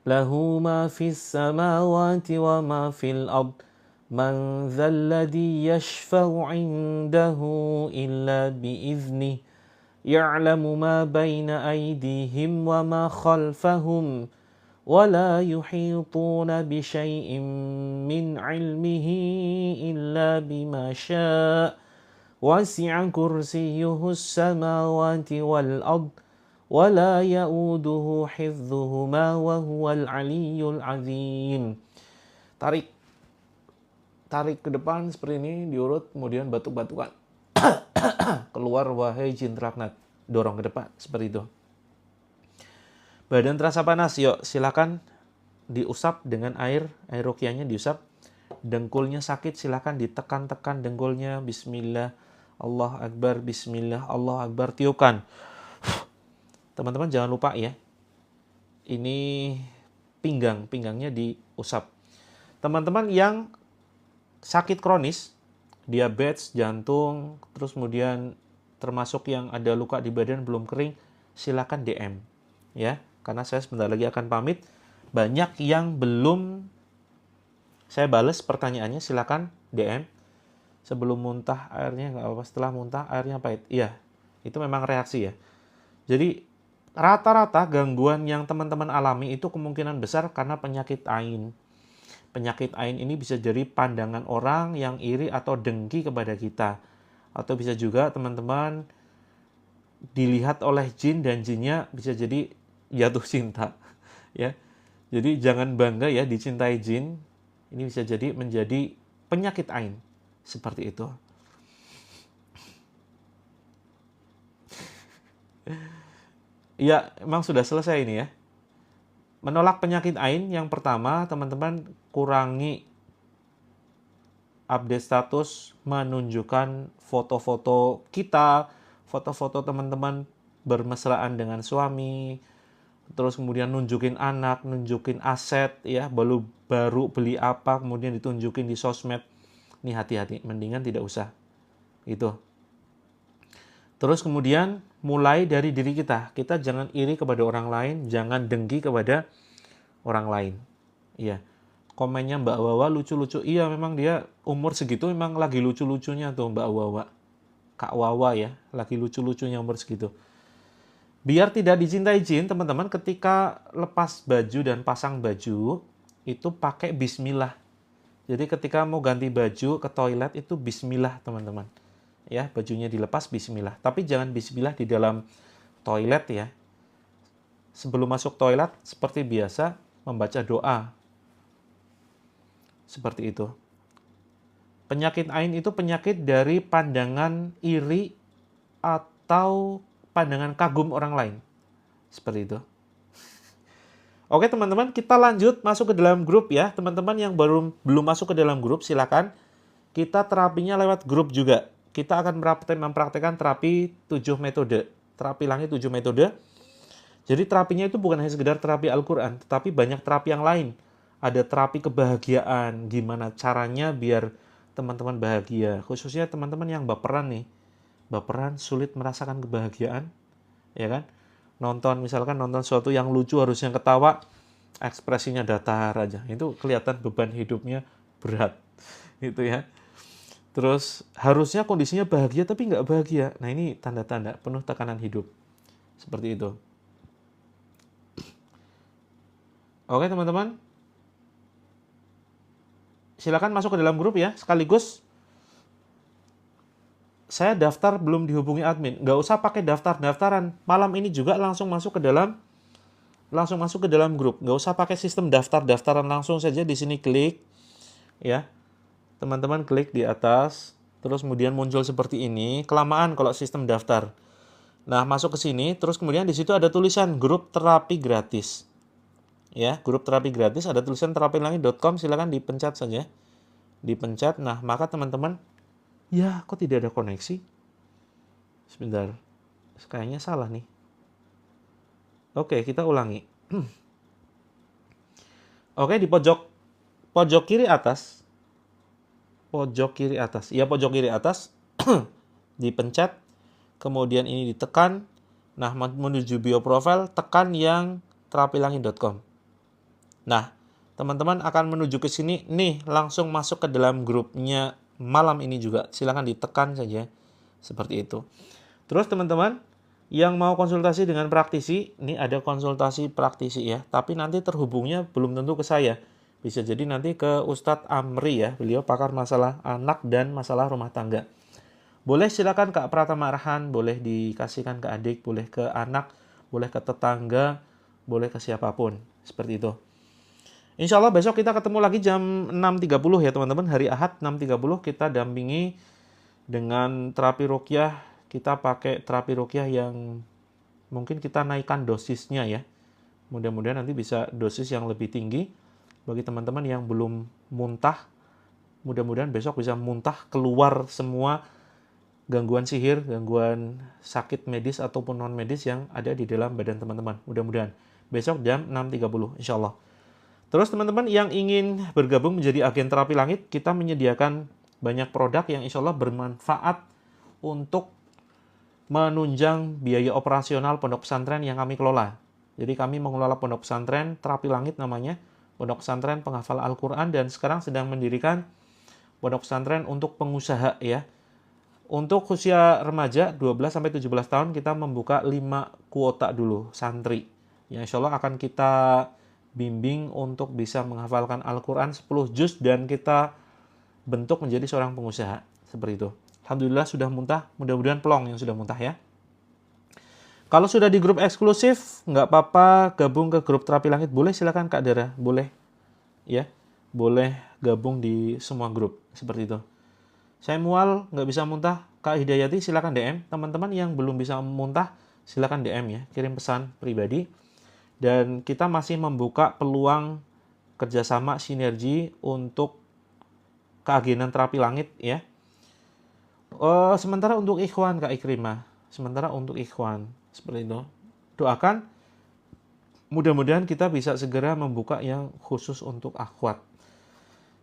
lahu ma fis samawati wa ma fil ard man dhal ladzi yashfa'u 'indahu illa bi'iznihi ya'lamu ma baina aydihim wa ma khalfahum ولا يحيطون بشيء من علمه إلا بما شاء وسع كرسيه السماوات والأرض ولا يؤوده حفظهما وهو العلي العظيم. Tarik ke depan seperti ini, diurut, kemudian batuk-batukan. Keluar wahai jin laknat. Dorong ke depan seperti itu. Badan terasa panas, yuk silakan diusap dengan air ruqyahnya diusap. Dengkulnya sakit, silakan ditekan-tekan dengkulnya. Bismillah, Allah Akbar, Bismillah, Allah Akbar, tiupkan. Teman-teman jangan lupa ya, ini pinggangnya diusap. Teman-teman yang sakit kronis, diabetes, jantung, terus kemudian termasuk yang ada luka di badan belum kering, silakan DM ya. Karena saya sebentar lagi akan pamit. Banyak yang belum saya balas pertanyaannya, silakan DM. Sebelum muntah airnya nggak apa-apa, setelah muntah airnya pahit. Iya, itu memang reaksi ya. Jadi rata-rata gangguan yang teman-teman alami itu kemungkinan besar karena penyakit ain. Penyakit ain ini bisa jadi pandangan orang yang iri atau dengki kepada kita. Atau bisa juga teman-teman dilihat oleh jin dan jinnya bisa jadi jatuh cinta ya. Jadi jangan bangga ya dicintai jin. Ini bisa jadi menjadi penyakit ain seperti itu. Ya, emang sudah selesai ini ya. Menolak penyakit ain yang pertama, teman-teman kurangi update status menunjukkan foto-foto kita, foto-foto teman-teman bermesraan dengan suami, terus kemudian nunjukin anak, nunjukin aset ya, baru beli apa kemudian ditunjukin di sosmed. Ini hati-hati, mendingan tidak usah. Itu. Terus kemudian mulai dari diri kita. Kita jangan iri kepada orang lain, jangan dengki kepada orang lain. Iya. Komennya Mbak Wawa lucu-lucu. Iya, memang dia umur segitu memang lagi lucu-lucunya tuh Mbak Wawa. Kak Wawa ya, lagi lucu-lucunya umur segitu. Biar tidak dicintai jin, teman-teman, ketika lepas baju dan pasang baju, itu pakai bismillah. Jadi ketika mau ganti baju ke toilet itu bismillah, teman-teman. Ya, bajunya dilepas bismillah. Tapi jangan bismillah di dalam toilet ya. Sebelum masuk toilet, seperti biasa, membaca doa. Seperti itu. Penyakit ain itu penyakit dari pandangan iri atau pandangan kagum orang lain. Seperti itu. Oke teman-teman, kita lanjut masuk ke dalam grup ya. Teman-teman yang belum masuk ke dalam grup, silakan. Kita terapinya lewat grup juga. Kita akan mempraktekkan terapi 7 metode. Terapi langit 7 metode. Jadi terapinya itu bukan hanya sekedar terapi Al-Quran, tetapi banyak terapi yang lain. Ada terapi kebahagiaan, gimana caranya biar teman-teman bahagia. Khususnya teman-teman yang baperan nih. Baperan, sulit merasakan kebahagiaan, ya kan? Misalkan nonton sesuatu yang lucu harusnya ketawa, ekspresinya datar aja. Itu kelihatan beban hidupnya berat. Gitu ya. Terus harusnya kondisinya bahagia tapi nggak bahagia. Nah ini tanda-tanda penuh tekanan hidup. Seperti itu. Oke teman-teman. Silakan masuk ke dalam grup ya. Sekaligus saya daftar belum dihubungi admin. Nggak usah pakai daftar-daftaran. Malam ini juga langsung masuk ke dalam grup. Nggak usah pakai sistem daftar-daftaran, langsung saja di sini klik ya. Teman-teman klik di atas, terus kemudian muncul seperti ini. Kelamaan kalau sistem daftar. Nah, masuk ke sini, terus kemudian di situ ada tulisan grup terapi gratis. Ya, grup terapi gratis, ada tulisan terapilangit.com, silakan dipencet saja. Dipencet. Nah, maka teman-teman, ya, kok tidak ada koneksi? Sebentar. Kayaknya salah nih. Oke, kita ulangi. Oke, di pojok kiri atas. Pojok kiri atas. Ya, pojok kiri atas. Dipencet. Kemudian ini ditekan. Nah, menuju bio profile, tekan yang terapilangit.com. Nah, teman-teman akan menuju ke sini. Nih, langsung masuk ke dalam grupnya malam ini juga. Silahkan ditekan saja. Seperti itu. Terus teman-teman, yang mau konsultasi dengan praktisi, ini ada konsultasi praktisi ya. Tapi nanti terhubungnya belum tentu ke saya. Bisa jadi nanti ke Ustadz Amri ya. Beliau pakar masalah anak dan masalah rumah tangga. Boleh silakan Kak Pratama Arhan, boleh dikasihkan ke adik, boleh ke anak, boleh ke tetangga, boleh ke siapapun. Seperti itu. Insya Allah besok kita ketemu lagi jam 6.30 ya teman-teman. Hari Ahad 6.30 kita dampingi dengan terapi ruqyah. Kita pakai terapi ruqyah yang mungkin kita naikkan dosisnya ya. Mudah-mudahan nanti bisa dosis yang lebih tinggi. Bagi teman-teman yang belum muntah, mudah-mudahan besok bisa muntah, keluar semua gangguan sihir, gangguan sakit medis ataupun non medis yang ada di dalam badan teman-teman. Mudah-mudahan besok jam 6.30 insya Allah. Terus teman-teman yang ingin bergabung menjadi agen terapi langit, kita menyediakan banyak produk yang insya Allah bermanfaat untuk menunjang biaya operasional pondok pesantren yang kami kelola. Jadi kami mengelola pondok pesantren terapi langit namanya, pondok pesantren penghafal Al-Quran, dan sekarang sedang mendirikan pondok pesantren untuk pengusaha ya. Untuk usia remaja 12-17 tahun kita membuka 5 kuota dulu santri. Yang insya Allah akan kita bimbing untuk bisa menghafalkan Al-Quran 10 juz dan kita bentuk menjadi seorang pengusaha. Seperti itu. Alhamdulillah sudah muntah, mudah-mudahan pelong yang sudah muntah ya. Kalau sudah di grup eksklusif, nggak apa-apa gabung ke grup terapi langit. Boleh silakan Kak Dara, boleh ya. Boleh gabung di semua grup, seperti itu. Saya mual, nggak bisa muntah, Kak Hidayati silakan DM. Teman-teman yang belum bisa muntah, silakan DM ya, kirim pesan pribadi. Dan kita masih membuka peluang kerjasama sinergi untuk keagenan terapi langit ya. Sementara untuk ikhwan Kak Ikrimah, sementara untuk ikhwan seperti itu. Doakan mudah-mudahan kita bisa segera membuka yang khusus untuk akhwat.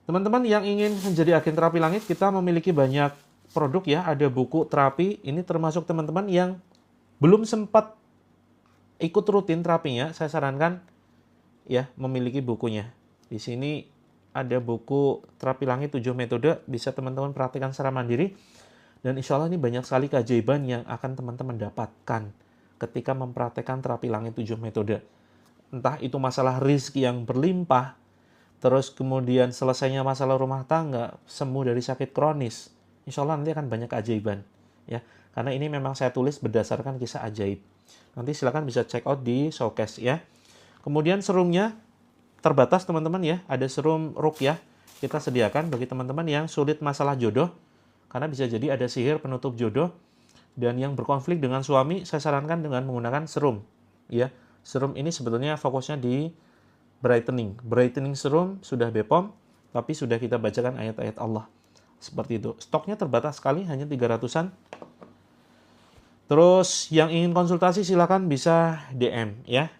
Teman-teman yang ingin menjadi agen terapi langit, kita memiliki banyak produk ya. Ada buku terapi, ini termasuk teman-teman yang belum sempat ikut rutin terapinya, saya sarankan ya memiliki bukunya. Di sini ada buku terapi langit 7 metode, bisa teman-teman praktikkan secara mandiri. Dan insya Allah ini banyak sekali keajaiban yang akan teman-teman dapatkan ketika mempraktekkan terapi langit 7 metode. Entah itu masalah rizki yang berlimpah, terus kemudian selesainya masalah rumah tangga, sembuh dari sakit kronis. Insya Allah nanti akan banyak keajaiban. Ya, karena ini memang saya tulis berdasarkan kisah ajaib. Nanti silakan bisa check out di showcase ya. Kemudian serumnya terbatas teman-teman ya. Ada serum ruqyah kita sediakan bagi teman-teman yang sulit masalah jodoh. Karena bisa jadi ada sihir penutup jodoh. Dan yang berkonflik dengan suami, saya sarankan dengan menggunakan serum. Ya, serum ini sebetulnya fokusnya di brightening serum sudah BPOM, tapi sudah kita bacakan ayat-ayat Allah. Seperti itu. Stoknya terbatas sekali, hanya 300-an. Terus yang ingin konsultasi silakan bisa DM ya.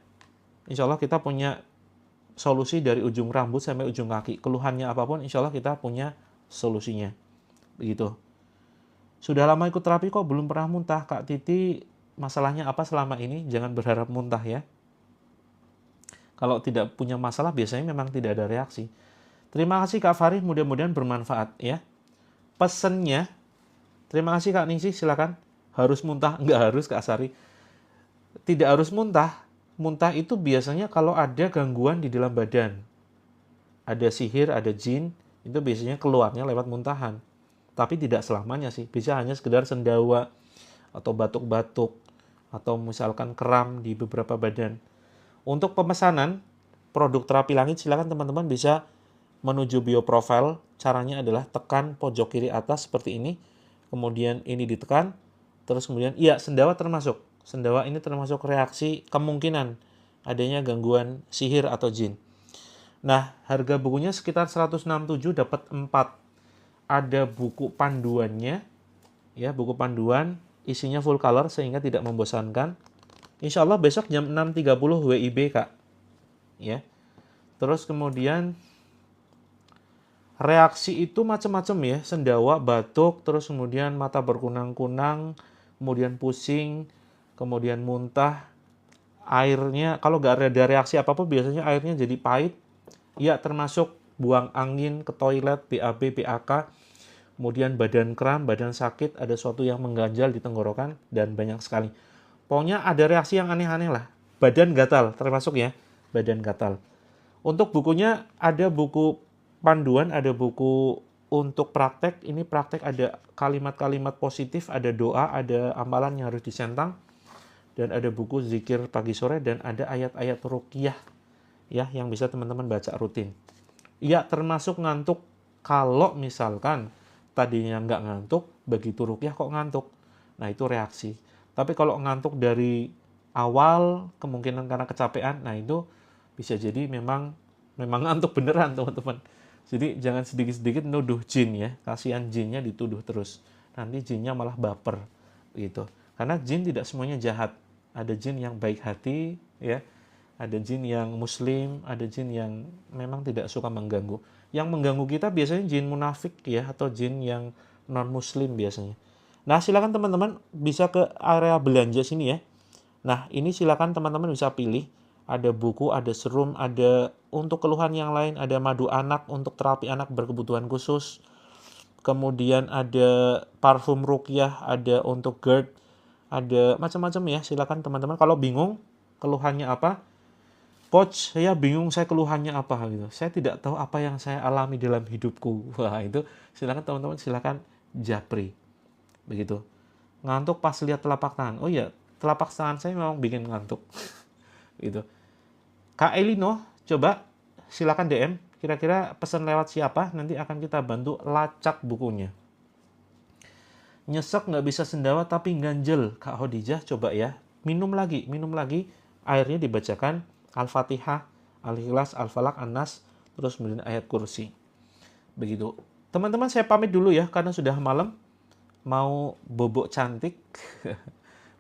Insya Allah kita punya solusi dari ujung rambut sampai ujung kaki. Keluhannya apapun, insya Allah kita punya solusinya. Begitu. Sudah lama ikut terapi kok belum pernah muntah. Kak Titi, masalahnya apa selama ini? Jangan berharap muntah ya. Kalau tidak punya masalah, biasanya memang tidak ada reaksi. Terima kasih Kak Farid, mudah-mudahan bermanfaat ya. Pesennya, terima kasih Kak Ningsih, silakan. Harus muntah? Enggak harus Kak Sari. Tidak harus muntah. Muntah itu biasanya kalau ada gangguan di dalam badan. Ada sihir, ada jin, itu biasanya keluarnya lewat muntahan. Tapi tidak selamanya sih. Bisa hanya sekedar sendawa, atau batuk-batuk, atau misalkan kram di beberapa badan. Untuk pemesanan produk terapi langit, silakan teman-teman bisa menuju bio profile. Caranya adalah tekan pojok kiri atas seperti ini. Kemudian ini ditekan. Terus kemudian, iya sendawa termasuk. Sendawa ini termasuk reaksi kemungkinan adanya gangguan sihir atau jin. Nah, harga bukunya sekitar 167, dapat 4. Ada buku panduannya. Ya, buku panduan isinya full color sehingga tidak membosankan. Insya Allah besok jam 6.30 WIB Kak. Ya. Terus kemudian reaksi itu macam-macam ya. Sendawa, batuk, terus kemudian mata berkunang-kunang, kemudian pusing, kemudian muntah. Airnya, kalau nggak ada reaksi apapun biasanya airnya jadi pahit. Ya termasuk buang angin ke toilet, BAB, BAK. Kemudian badan kram, badan sakit, ada sesuatu yang mengganjal di tenggorokan, dan banyak sekali. Pokoknya ada reaksi yang aneh-aneh lah. Badan gatal, termasuk ya, badan gatal. Untuk bukunya, ada buku panduan, ada buku untuk praktek. Ini praktek ada kalimat-kalimat positif, ada doa, ada amalan yang harus disentang. Dan ada buku zikir pagi sore, dan ada ayat-ayat ruqyah ya, yang bisa teman-teman baca rutin. Ya, termasuk ngantuk. Kalau misalkan tadinya nggak ngantuk, begitu ruqyah kok ngantuk. Nah, itu reaksi. Tapi kalau ngantuk dari awal, kemungkinan karena kecapean, nah itu bisa jadi memang ngantuk beneran, teman-teman. Jadi jangan sedikit-sedikit nuduh jin ya. Kasihan jinnya dituduh terus. Nanti jinnya malah baper gitu. Karena jin tidak semuanya jahat. Ada jin yang baik hati ya. Ada jin yang muslim, ada jin yang memang tidak suka mengganggu. Yang mengganggu kita biasanya jin munafik ya, atau jin yang non-muslim biasanya. Nah, silakan teman-teman bisa ke area belanja sini ya. Nah, ini silakan teman-teman bisa pilih. Ada buku, ada serum, ada untuk keluhan yang lain, ada madu anak untuk terapi anak berkebutuhan khusus. Kemudian ada parfum ruqyah, ada untuk GERD, ada macam-macam ya. Silakan teman-teman, kalau bingung keluhannya apa, Coach, saya bingung saya keluhannya apa gitu. Saya tidak tahu apa yang saya alami dalam hidupku. Wah, itu silakan teman-teman, silakan japri. Begitu. Ngantuk pas lihat telapak tangan. Oh iya, telapak tangan saya memang bikin ngantuk. Gitu. Kak Elino, coba silakan DM. Kira-kira pesan lewat siapa? Nanti akan kita bantu lacak bukunya. Nyesek nggak bisa sendawa tapi ganjel. Kak Hodijah, coba ya. Minum lagi. Airnya dibacakan Al-Fatihah, Al-Ikhlas, Al-Falaq, An-Nas, terus kemudian ayat kursi. Begitu. Teman-teman, saya pamit dulu ya, karena sudah malam. Mau bobok cantik.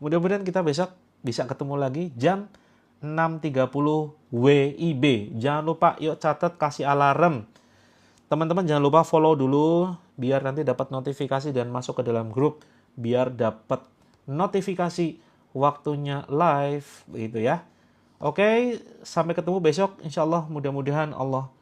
Mudah-mudahan kita besok bisa ketemu lagi jam 6.30 WIB. Jangan lupa, yuk catat, kasih alarm. Teman-teman jangan lupa follow dulu, biar nanti dapat notifikasi dan masuk ke dalam grup. Biar dapat notifikasi waktunya live. Begitu ya. Oke, sampai ketemu besok. Insya Allah, mudah-mudahan Allah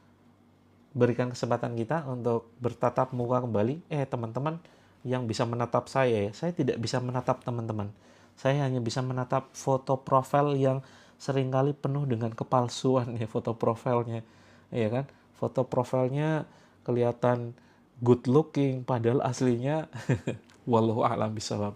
berikan kesempatan kita untuk bertatap muka kembali. Teman-teman yang bisa menatap saya ya. Saya tidak bisa menatap teman-teman. Saya hanya bisa menatap foto profil yang seringkali penuh dengan kepalsuan ya, foto profilnya. Ya kan? Foto profilnya kelihatan good looking, padahal aslinya wallahu a'lam bishawab.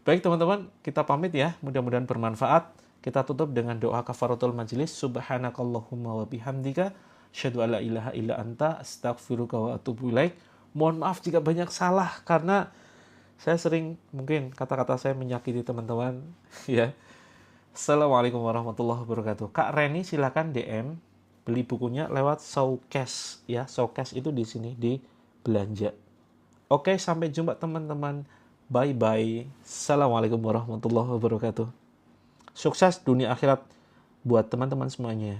Baik teman-teman, kita pamit ya. Mudah-mudahan bermanfaat. Kita tutup dengan doa kafaratul majlis. Subhanakallahumma wa bihamdika asyhadu alla ilaha illa anta astaghfiruka wa atubu ilaik. Mohon maaf jika banyak salah karena saya sering mungkin kata-kata saya menyakiti teman-teman ya. Assalamualaikum warahmatullahi wabarakatuh. Kak Reni silakan DM beli bukunya lewat Showcase ya. Showcase itu di sini di belanja. Oke, sampai jumpa teman-teman. Bye bye. Assalamualaikum warahmatullahi wabarakatuh. Sukses dunia akhirat buat teman-teman semuanya.